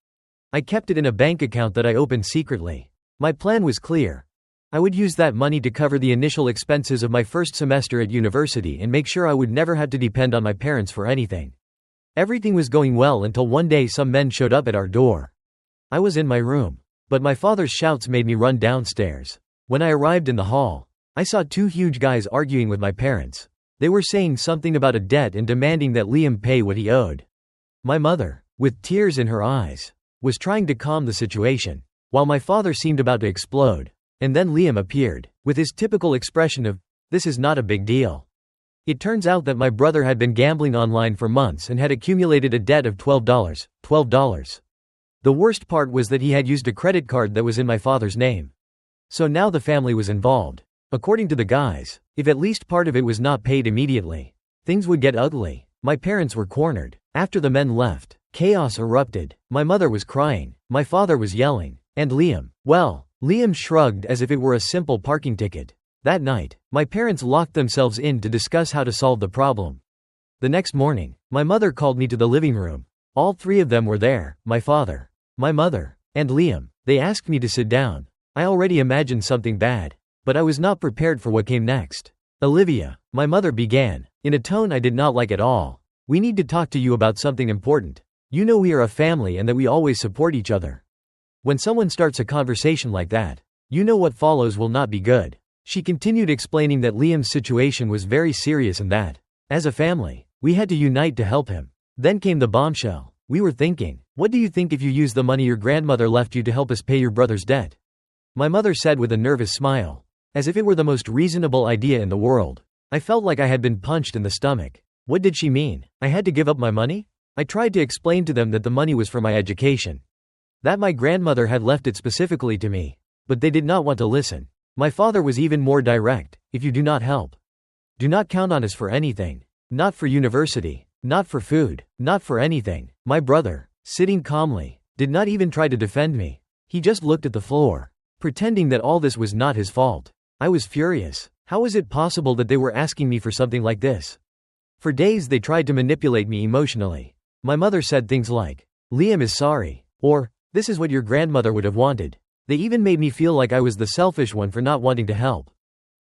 I kept it in a bank account that I opened secretly. My plan was clear. I would use that money to cover the initial expenses of my first semester at university and make sure I would never have to depend on my parents for anything. Everything was going well until one day some men showed up at our door. I was in my room, but my father's shouts made me run downstairs. When I arrived in the hall, I saw two huge guys arguing with my parents. They were saying something about a debt and demanding that Liam pay what he owed. My mother, with tears in her eyes, was trying to calm the situation, while my father seemed about to explode. And then Liam appeared, with his typical expression of, "This is not a big deal." It turns out that my brother had been gambling online for months and had accumulated a debt of $12. The worst part was that he had used a credit card that was in my father's name. So now the family was involved. According to the guys, if at least part of it was not paid immediately, things would get ugly. My parents were cornered. After the men left, chaos erupted. My mother was crying. My father was yelling. And Liam shrugged as if it were a simple parking ticket. That night, my parents locked themselves in to discuss how to solve the problem. The next morning, my mother called me to the living room. All three of them were there: my father, my mother, and Liam. They asked me to sit down. I already imagined something bad, but I was not prepared for what came next. "Olivia," my mother began, in a tone I did not like at all. "We need to talk to you about something important. You know we are a family and that we always support each other. When someone starts a conversation like that, you know what follows will not be good." She continued explaining that Liam's situation was very serious and that, as a family, we had to unite to help him. Then came the bombshell. We were thinking, what do you think if you use the money your grandmother left you to help us pay your brother's debt? My mother said with a nervous smile, as if it were the most reasonable idea in the world. I felt like I had been punched in the stomach. What did she mean? I had to give up my money? I tried to explain to them that the money was for my education, that my grandmother had left it specifically to me, but they did not want to listen. My father was even more direct. If you do not help, do not count on us for anything. Not for university, not for food, not for anything. My brother, sitting calmly, did not even try to defend me. He just looked at the floor, pretending that all this was not his fault. I was furious. How was it possible that they were asking me for something like this? For days they tried to manipulate me emotionally. My mother said things like, "Liam is sorry," or, "This is what your grandmother would have wanted." They even made me feel like I was the selfish one for not wanting to help.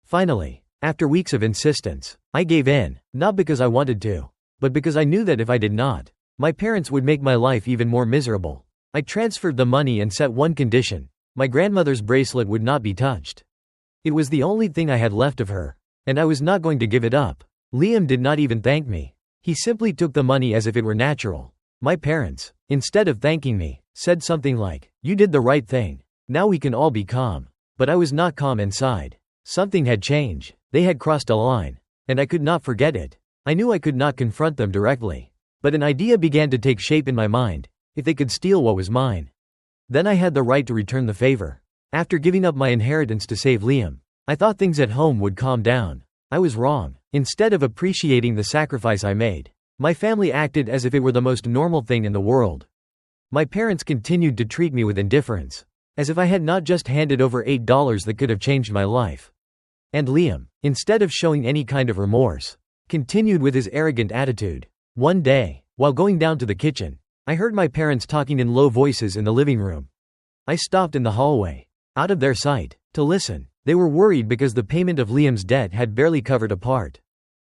Finally, after weeks of insistence, I gave in, not because I wanted to, but because I knew that if I did not, my parents would make my life even more miserable. I transferred the money and set one condition: my grandmother's bracelet would not be touched. It was the only thing I had left of her, and I was not going to give it up. Liam did not even thank me. He simply took the money as if it were natural. My parents, instead of thanking me, said something like, "You did the right thing. Now we can all be calm." But I was not calm inside. Something had changed. They had crossed a line, and I could not forget it. I knew I could not confront them directly, but an idea began to take shape in my mind: if they could steal what was mine, then I had the right to return the favor. After giving up my inheritance to save Liam, I thought things at home would calm down. I was wrong. Instead of appreciating the sacrifice I made, my family acted as if it were the most normal thing in the world. My parents continued to treat me with indifference, as if I had not just handed over $8 that could have changed my life. And Liam, instead of showing any kind of remorse, continued with his arrogant attitude. One day, while going down to the kitchen, I heard my parents talking in low voices in the living room. I stopped in the hallway, out of their sight, to listen. They were worried because the payment of Liam's debt had barely covered a part,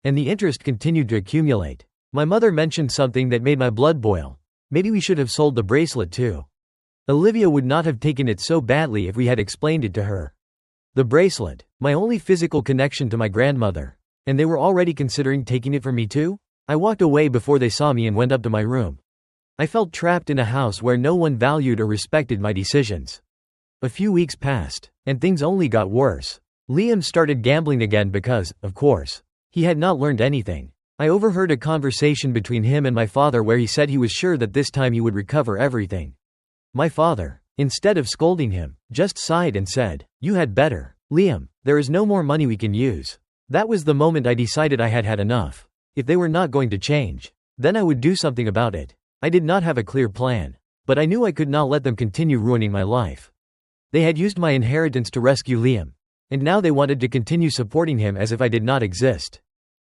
and the interest continued to accumulate. My mother mentioned something that made my blood boil. Maybe we should have sold the bracelet too. Olivia would not have taken it so badly if we had explained it to her. The bracelet, my only physical connection to my grandmother, and they were already considering taking it from me too? I walked away before they saw me and went up to my room. I felt trapped in a house where no one valued or respected my decisions. A few weeks passed, and things only got worse. Liam started gambling again because, of course, he had not learned anything. I overheard a conversation between him and my father where he said he was sure that this time he would recover everything. My father, instead of scolding him, just sighed and said, "You had better. Liam, there is no more money we can use." That was the moment I decided I had had enough. If they were not going to change, then I would do something about it. I did not have a clear plan, but I knew I could not let them continue ruining my life. They had used my inheritance to rescue Liam, and now they wanted to continue supporting him as if I did not exist.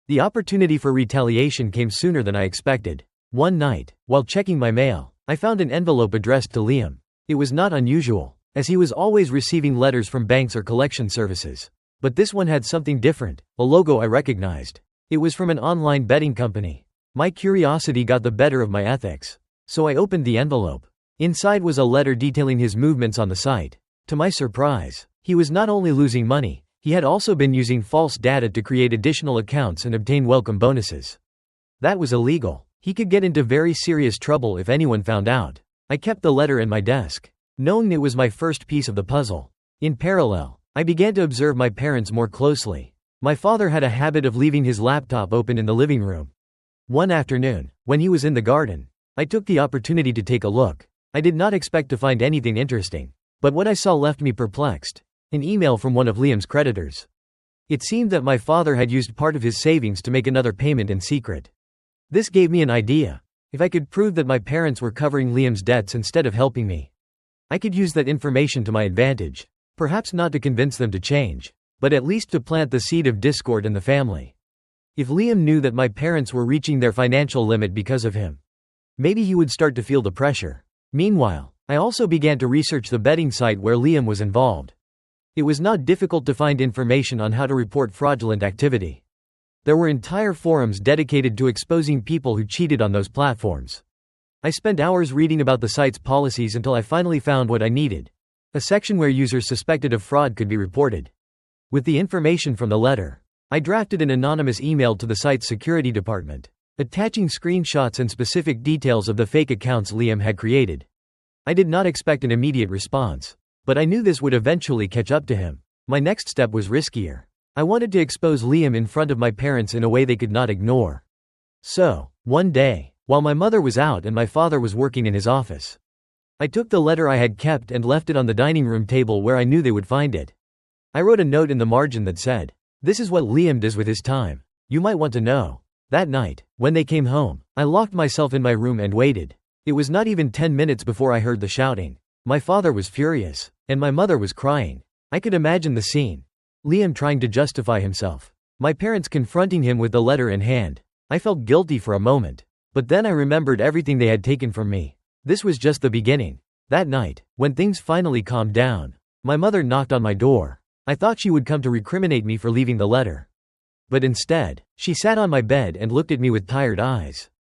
The opportunity for retaliation came sooner than I expected. One night, while checking my mail, I found an envelope addressed to Liam. It was not unusual, as he was always receiving letters from banks or collection services. But this one had something different, a logo I recognized. It was from an online betting company. My curiosity got the better of my ethics, so I opened the envelope. Inside was a letter detailing his movements on the site. To my surprise, he was not only losing money, he had also been using false data to create additional accounts and obtain welcome bonuses. That was illegal. He could get into very serious trouble if anyone found out. I kept the letter in my desk, knowing it was my first piece of the puzzle. In parallel, I began to observe my parents more closely. My father had a habit of leaving his laptop open in the living room. One afternoon, when he was in the garden, I took the opportunity to take a look. I did not expect to find anything interesting, but what I saw left me perplexed. An email from one of Liam's creditors. It seemed that my father had used part of his savings to make another payment in secret. This gave me an idea. If I could prove that my parents were covering Liam's debts instead of helping me, I could use that information to my advantage. Perhaps not to convince them to change, but at least to plant the seed of discord in the family. If Liam knew that my parents were reaching their financial limit because of him, maybe he would start to feel the pressure. Meanwhile, I also began to research the betting site where Liam was involved. It was not difficult to find information on how to report fraudulent activity. There were entire forums dedicated to exposing people who cheated on those platforms. I spent hours reading about the site's policies until I finally found what I needed: a section where users suspected of fraud could be reported. With the information from the letter, I drafted an anonymous email to the site's security department, attaching screenshots and specific details of the fake accounts Liam had created. I did not expect an immediate response, but I knew this would eventually catch up to him. My next step was riskier. I wanted to expose Liam in front of my parents in a way they could not ignore. So, one day, while my mother was out and my father was working in his office, I took the letter I had kept and left it on the dining room table where I knew they would find it. I wrote a note in the margin that said, "This is what Liam does with his time. You might want to know." That night, when they came home, I locked myself in my room and waited. It was not even 10 minutes before I heard the shouting. My father was furious, and my mother was crying. I could imagine the scene. Liam trying to justify himself. My parents confronting him with the letter in hand. I felt guilty for a moment, but then I remembered everything they had taken from me. This was just the beginning. That night, when things finally calmed down, my mother knocked on my door. I thought she would come to recriminate me for leaving the letter. But instead, she sat on my bed and looked at me with tired eyes.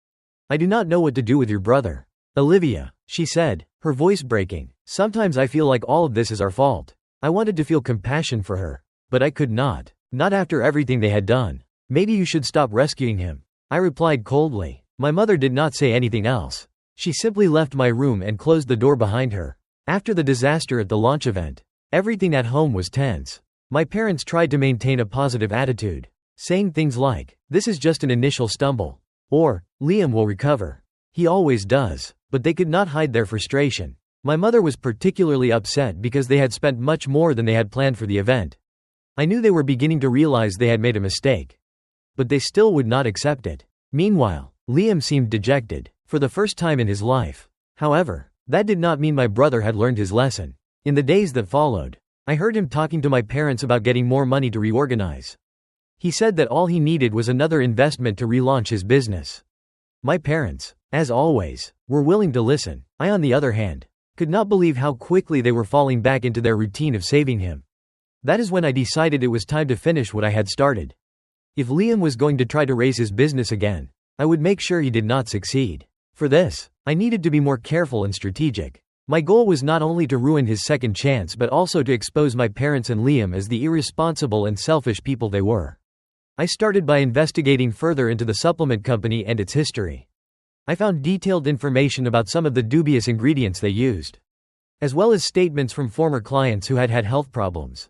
"I do not know what to do with your brother, Olivia," she said, her voice breaking. "Sometimes I feel like all of this is our fault." I wanted to feel compassion for her, but I could not. Not after everything they had done. "Maybe you should stop rescuing him," I replied coldly. My mother did not say anything else. She simply left my room and closed the door behind her. After the disaster at the launch event, everything at home was tense. My parents tried to maintain a positive attitude, saying things like, "This is just an initial stumble," or, "Liam will recover. He always does," but they could not hide their frustration. My mother was particularly upset because they had spent much more than they had planned for the event. I knew they were beginning to realize they had made a mistake, but they still would not accept it. Meanwhile, Liam seemed dejected, for the first time in his life. However, that did not mean my brother had learned his lesson. In the days that followed, I heard him talking to my parents about getting more money to reorganize. He said that all he needed was another investment to relaunch his business. My parents, as always, were willing to listen. I, on the other hand, could not believe how quickly they were falling back into their routine of saving him. That is when I decided it was time to finish what I had started. If Liam was going to try to raise his business again, I would make sure he did not succeed. For this, I needed to be more careful and strategic. My goal was not only to ruin his second chance but also to expose my parents and Liam as the irresponsible and selfish people they were. I started by investigating further into the supplement company and its history. I found detailed information about some of the dubious ingredients they used, as well as statements from former clients who had had health problems.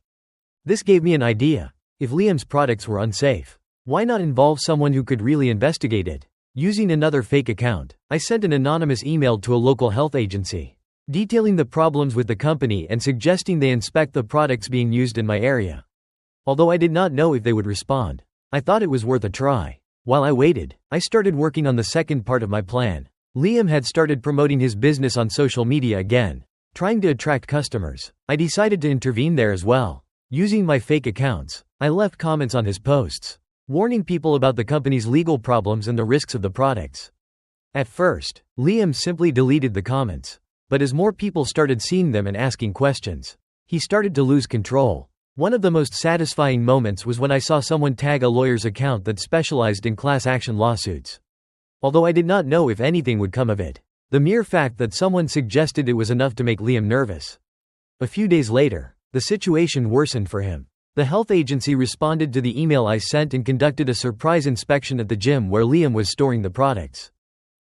This gave me an idea. If Liam's products were unsafe, why not involve someone who could really investigate it? Using another fake account, I sent an anonymous email to a local health agency, detailing the problems with the company and suggesting they inspect the products being used in my area. Although I did not know if they would respond, I thought it was worth a try. While I waited, I started working on the second part of my plan. Liam had started promoting his business on social media again, trying to attract customers. I decided to intervene there as well. Using my fake accounts, I left comments on his posts, warning people about the company's legal problems and the risks of the products. At first, Liam simply deleted the comments, but as more people started seeing them and asking questions, he started to lose control. One of the most satisfying moments was when I saw someone tag a lawyer's account that specialized in class action lawsuits. Although I did not know if anything would come of it, the mere fact that someone suggested it was enough to make Liam nervous. A few days later, the situation worsened for him. The health agency responded to the email I sent and conducted a surprise inspection at the gym where Liam was storing the products.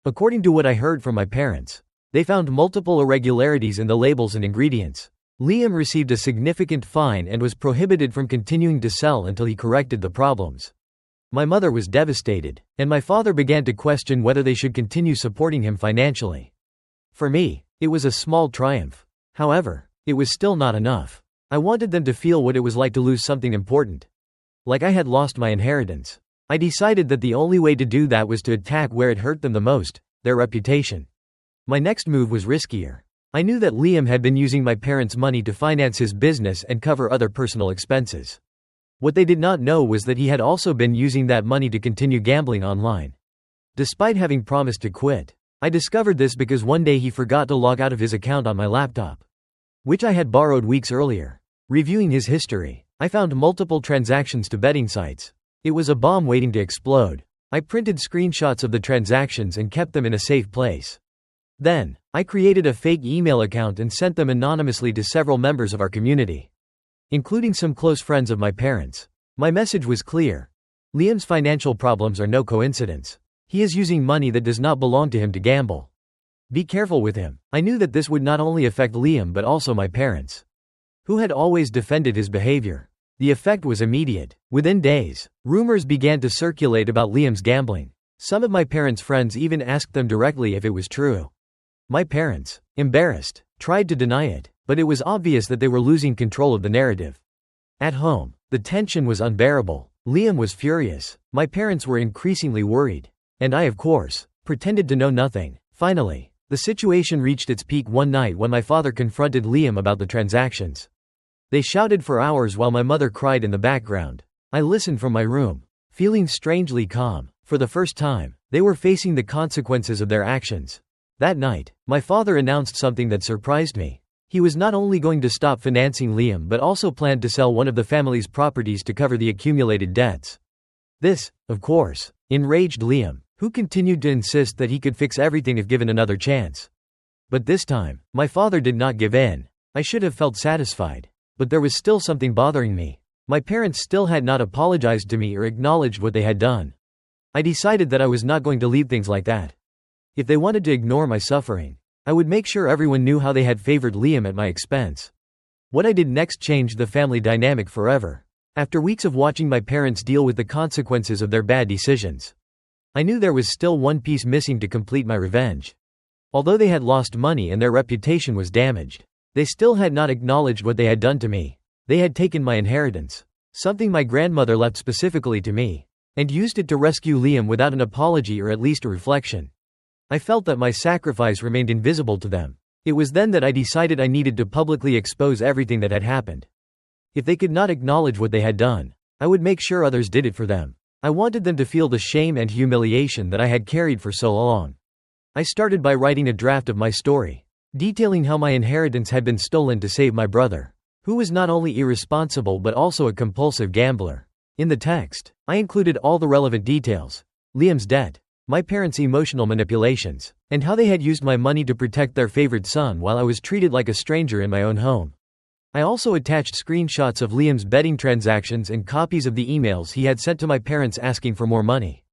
According to what I heard from my parents, they found multiple irregularities in the labels and ingredients. Liam received a significant fine and was prohibited from continuing to sell until he corrected the problems. My mother was devastated, and my father began to question whether they should continue supporting him financially. For me, it was a small triumph. However, it was still not enough. I wanted them to feel what it was like to lose something important. Like I had lost my inheritance. I decided that the only way to do that was to attack where it hurt them the most, their reputation. My next move was riskier. I knew that Liam had been using my parents' money to finance his business and cover other personal expenses. What they did not know was that he had also been using that money to continue gambling online. Despite having promised to quit, I discovered this because one day he forgot to log out of his account on my laptop, which I had borrowed weeks earlier. Reviewing his history, I found multiple transactions to betting sites. It was a bomb waiting to explode. I printed screenshots of the transactions and kept them in a safe place. Then, I created a fake email account and sent them anonymously to several members of our community, including some close friends of my parents. My message was clear. Liam's financial problems are no coincidence. He is using money that does not belong to him to gamble. Be careful with him. I knew that this would not only affect Liam but also my parents, who had always defended his behavior. The effect was immediate. Within days, rumors began to circulate about Liam's gambling. Some of my parents' friends even asked them directly if it was true. My parents, embarrassed, tried to deny it, but it was obvious that they were losing control of the narrative. At home, the tension was unbearable. Liam was furious. My parents were increasingly worried. And I, of course, pretended to know nothing. Finally, the situation reached its peak one night when my father confronted Liam about the transactions. They shouted for hours while my mother cried in the background. I listened from my room, feeling strangely calm. For the first time, they were facing the consequences of their actions. That night, my father announced something that surprised me. He was not only going to stop financing Liam but also planned to sell one of the family's properties to cover the accumulated debts. This, of course, enraged Liam, who continued to insist that he could fix everything if given another chance. But this time, my father did not give in. I should have felt satisfied. But there was still something bothering me. My parents still had not apologized to me or acknowledged what they had done. I decided that I was not going to leave things like that. If they wanted to ignore my suffering, I would make sure everyone knew how they had favored Liam at my expense. What I did next changed the family dynamic forever. After weeks of watching my parents deal with the consequences of their bad decisions, I knew there was still one piece missing to complete my revenge. Although they had lost money and their reputation was damaged, they still had not acknowledged what they had done to me. They had taken my inheritance, something my grandmother left specifically to me, and used it to rescue Liam without an apology or at least a reflection. I felt that my sacrifice remained invisible to them. It was then that I decided I needed to publicly expose everything that had happened. If they could not acknowledge what they had done, I would make sure others did it for them. I wanted them to feel the shame and humiliation that I had carried for so long. I started by writing a draft of my story, detailing how my inheritance had been stolen to save my brother, who was not only irresponsible but also a compulsive gambler. In the text, I included all the relevant details: Liam's debt, my parents' emotional manipulations, and how they had used my money to protect their favorite son while I was treated like a stranger in my own home. I also attached screenshots of Liam's betting transactions and copies of the emails he had sent to my parents asking for more money.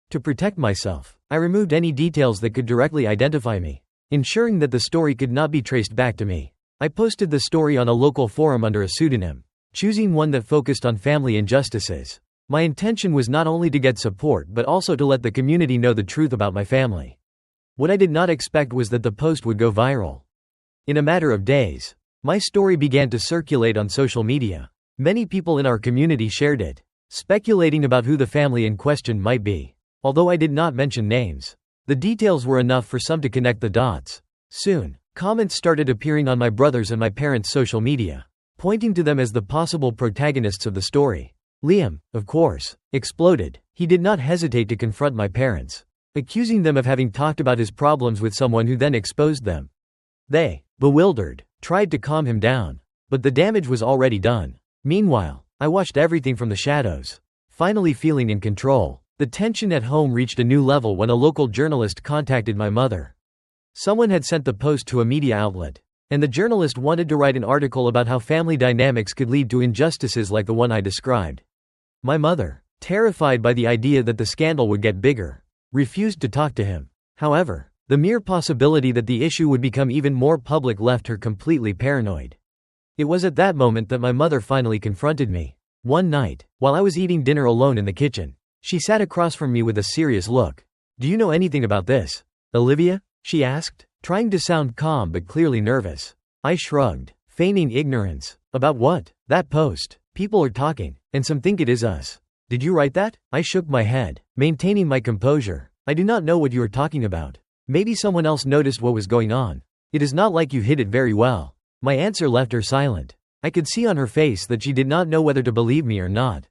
To protect myself, I removed any details that could directly identify me, ensuring that the story could not be traced back to me. I posted the story on a local forum under a pseudonym, choosing one that focused on family injustices. My intention was not only to get support but also to let the community know the truth about my family. What I did not expect was that the post would go viral. In a matter of days, my story began to circulate on social media. Many people in our community shared it, speculating about who the family in question might be. Although I did not mention names, the details were enough for some to connect the dots. Soon, comments started appearing on my brother's and my parents' social media, pointing to them as the possible protagonists of the story. Liam, of course, exploded. He did not hesitate to confront my parents, accusing them of having talked about his problems with someone who then exposed them. They, bewildered, tried to calm him down, but the damage was already done. Meanwhile, I watched everything from the shadows, finally feeling in control. The tension at home reached a new level when a local journalist contacted my mother. Someone had sent the post to a media outlet, and the journalist wanted to write an article about how family dynamics could lead to injustices like the one I described. My mother, terrified by the idea that the scandal would get bigger, refused to talk to him. However, the mere possibility that the issue would become even more public left her completely paranoid. It was at that moment that my mother finally confronted me. One night, while I was eating dinner alone in the kitchen, she sat across from me with a serious look. "Do you know anything about this, Olivia?" she asked, trying to sound calm but clearly nervous. I shrugged, feigning ignorance. "About what?" "That post. People are talking, and some think it is us." Did you write that? I shook my head, maintaining my composure. I do not know what you are talking about. Maybe someone else noticed what was going on. It is not like you hid it very well. My answer left her silent. I could see on her face that she did not know whether to believe me or not.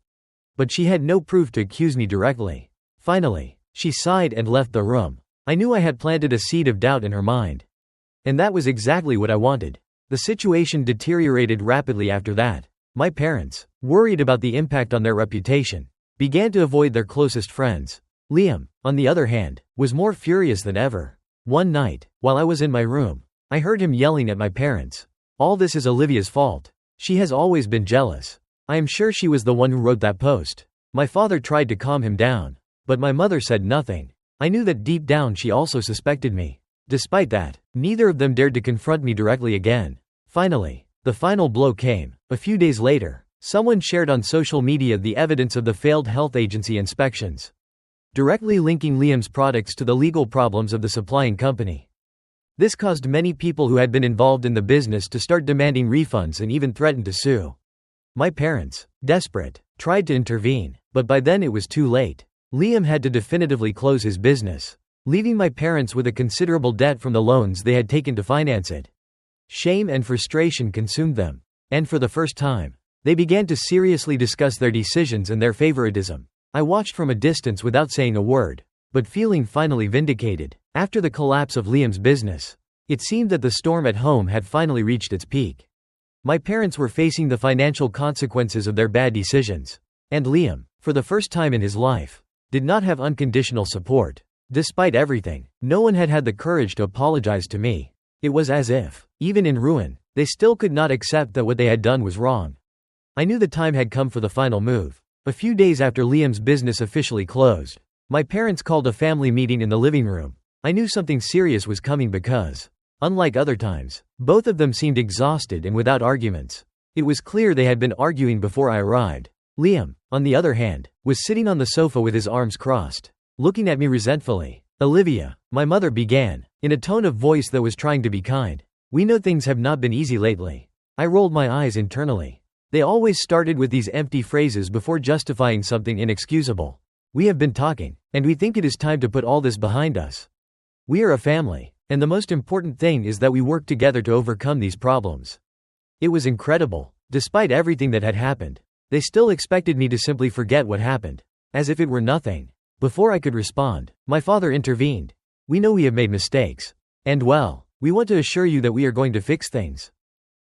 But she had no proof to accuse me directly. Finally, she sighed and left the room. I knew I had planted a seed of doubt in her mind. And that was exactly what I wanted. The situation deteriorated rapidly after that. My parents, worried about the impact on their reputation, began to avoid their closest friends. Liam, on the other hand, was more furious than ever. One night, while I was in my room, I heard him yelling at my parents. All this is Olivia's fault. She has always been jealous. I am sure she was the one who wrote that post. My father tried to calm him down, but my mother said nothing. I knew that deep down she also suspected me. Despite that, neither of them dared to confront me directly again. Finally, the final blow came. A few days later, someone shared on social media the evidence of the failed health agency inspections, directly linking Liam's products to the legal problems of the supplying company. This caused many people who had been involved in the business to start demanding refunds and even threatened to sue. My parents, desperate, tried to intervene, but by then it was too late. Liam had to definitively close his business, leaving my parents with a considerable debt from the loans they had taken to finance it. Shame and frustration consumed them, and for the first time, they began to seriously discuss their decisions and their favoritism. I watched from a distance without saying a word, but feeling finally vindicated. After the collapse of Liam's business, it seemed that the storm at home had finally reached its peak. My parents were facing the financial consequences of their bad decisions, and Liam, for the first time in his life, did not have unconditional support. Despite everything, no one had had the courage to apologize to me. It was as if, even in ruin, they still could not accept that what they had done was wrong. I knew the time had come for the final move. A few days after Liam's business officially closed, my parents called a family meeting in the living room. I knew something serious was coming because, unlike other times, both of them seemed exhausted and without arguments. It was clear they had been arguing before I arrived. Liam, on the other hand, was sitting on the sofa with his arms crossed, looking at me resentfully. Olivia, my mother began, in a tone of voice that was trying to be kind. We know things have not been easy lately. I rolled my eyes internally. They always started with these empty phrases before justifying something inexcusable. We have been talking, and we think it is time to put all this behind us. We are a family, and the most important thing is that we work together to overcome these problems. It was incredible. Despite everything that had happened, they still expected me to simply forget what happened, as if it were nothing. Before I could respond, my father intervened. We know we have made mistakes. And well, we want to assure you that we are going to fix things.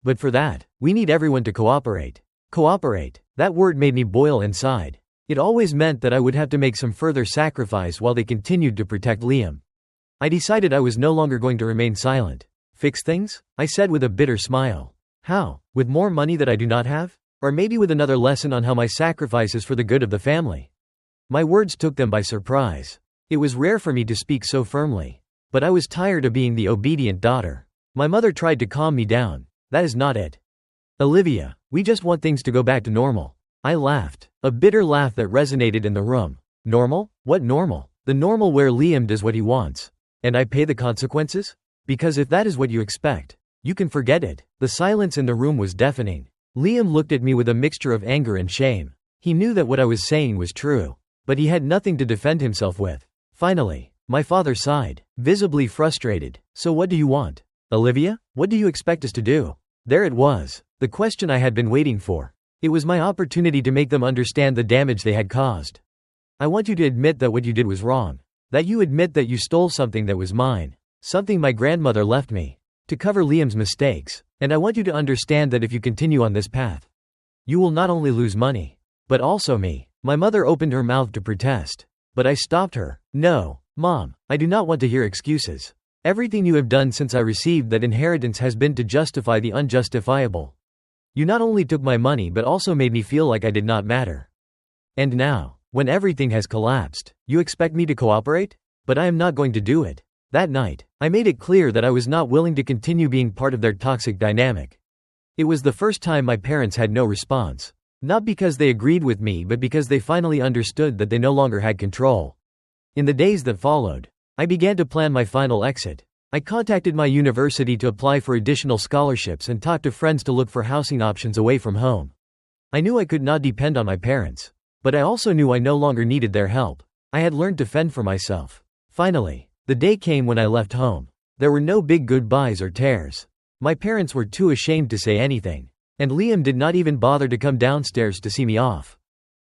But for that, we need everyone to cooperate. Cooperate. That word made me boil inside. It always meant that I would have to make some further sacrifice while they continued to protect Liam. I decided I was no longer going to remain silent. Fix things? I said with a bitter smile. How? With more money that I do not have? Or maybe with another lesson on how my sacrifice is for the good of the family? My words took them by surprise. It was rare for me to speak so firmly. But I was tired of being the obedient daughter. My mother tried to calm me down. That is not it. Olivia, we just want things to go back to normal. I laughed, a bitter laugh that resonated in the room. Normal? What normal? The normal where Liam does what he wants, and I pay the consequences? Because if that is what you expect, you can forget it. The silence in the room was deafening. Liam looked at me with a mixture of anger and shame. He knew that what I was saying was true, but he had nothing to defend himself with. Finally, my father sighed, visibly frustrated. So what do you want? Olivia, what do you expect us to do? There it was, the question I had been waiting for. It was my opportunity to make them understand the damage they had caused. I want you to admit that what you did was wrong. That you admit that you stole something that was mine. Something my grandmother left me, to cover Liam's mistakes. And I want you to understand that if you continue on this path, you will not only lose money, but also me. My mother opened her mouth to protest, but I stopped her. No, Mom, I do not want to hear excuses. Everything you have done since I received that inheritance has been to justify the unjustifiable. You not only took my money but also made me feel like I did not matter. And now, when everything has collapsed, you expect me to cooperate? But I am not going to do it. That night, I made it clear that I was not willing to continue being part of their toxic dynamic. It was the first time my parents had no response. Not because they agreed with me but because they finally understood that they no longer had control. In the days that followed, I began to plan my final exit. I contacted my university to apply for additional scholarships and talked to friends to look for housing options away from home. I knew I could not depend on my parents. But I also knew I no longer needed their help. I had learned to fend for myself. Finally, the day came when I left home. There were no big goodbyes or tears. My parents were too ashamed to say anything. And Liam did not even bother to come downstairs to see me off.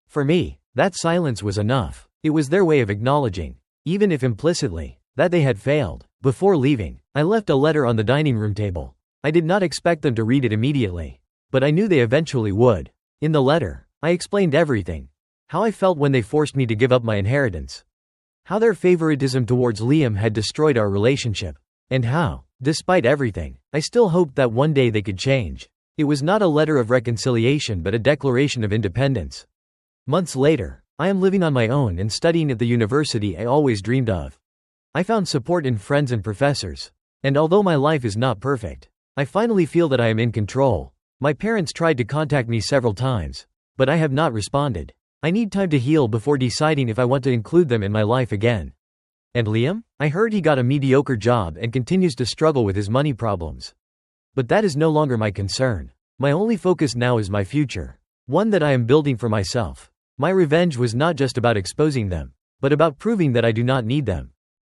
For me, that silence was enough. It was their way of acknowledging, even if implicitly, that they had failed. Before leaving, I left a letter on the dining room table. I did not expect them to read it immediately, but I knew they eventually would. In the letter, I explained everything. How I felt when they forced me to give up my inheritance. How their favoritism towards Liam had destroyed our relationship. And how, despite everything, I still hoped that one day they could change. It was not a letter of reconciliation but a declaration of independence. Months later, I am living on my own and studying at the university I always dreamed of. I found support in friends and professors. And although my life is not perfect, I finally feel that I am in control. My parents tried to contact me several times, but I have not responded. I need time to heal before deciding if I want to include them in my life again. And Liam? I heard he got a mediocre job and continues to struggle with his money problems. But that is no longer my concern. My only focus now is my future. One that I am building for myself. My revenge was not just about exposing them, but about proving that I do not need them.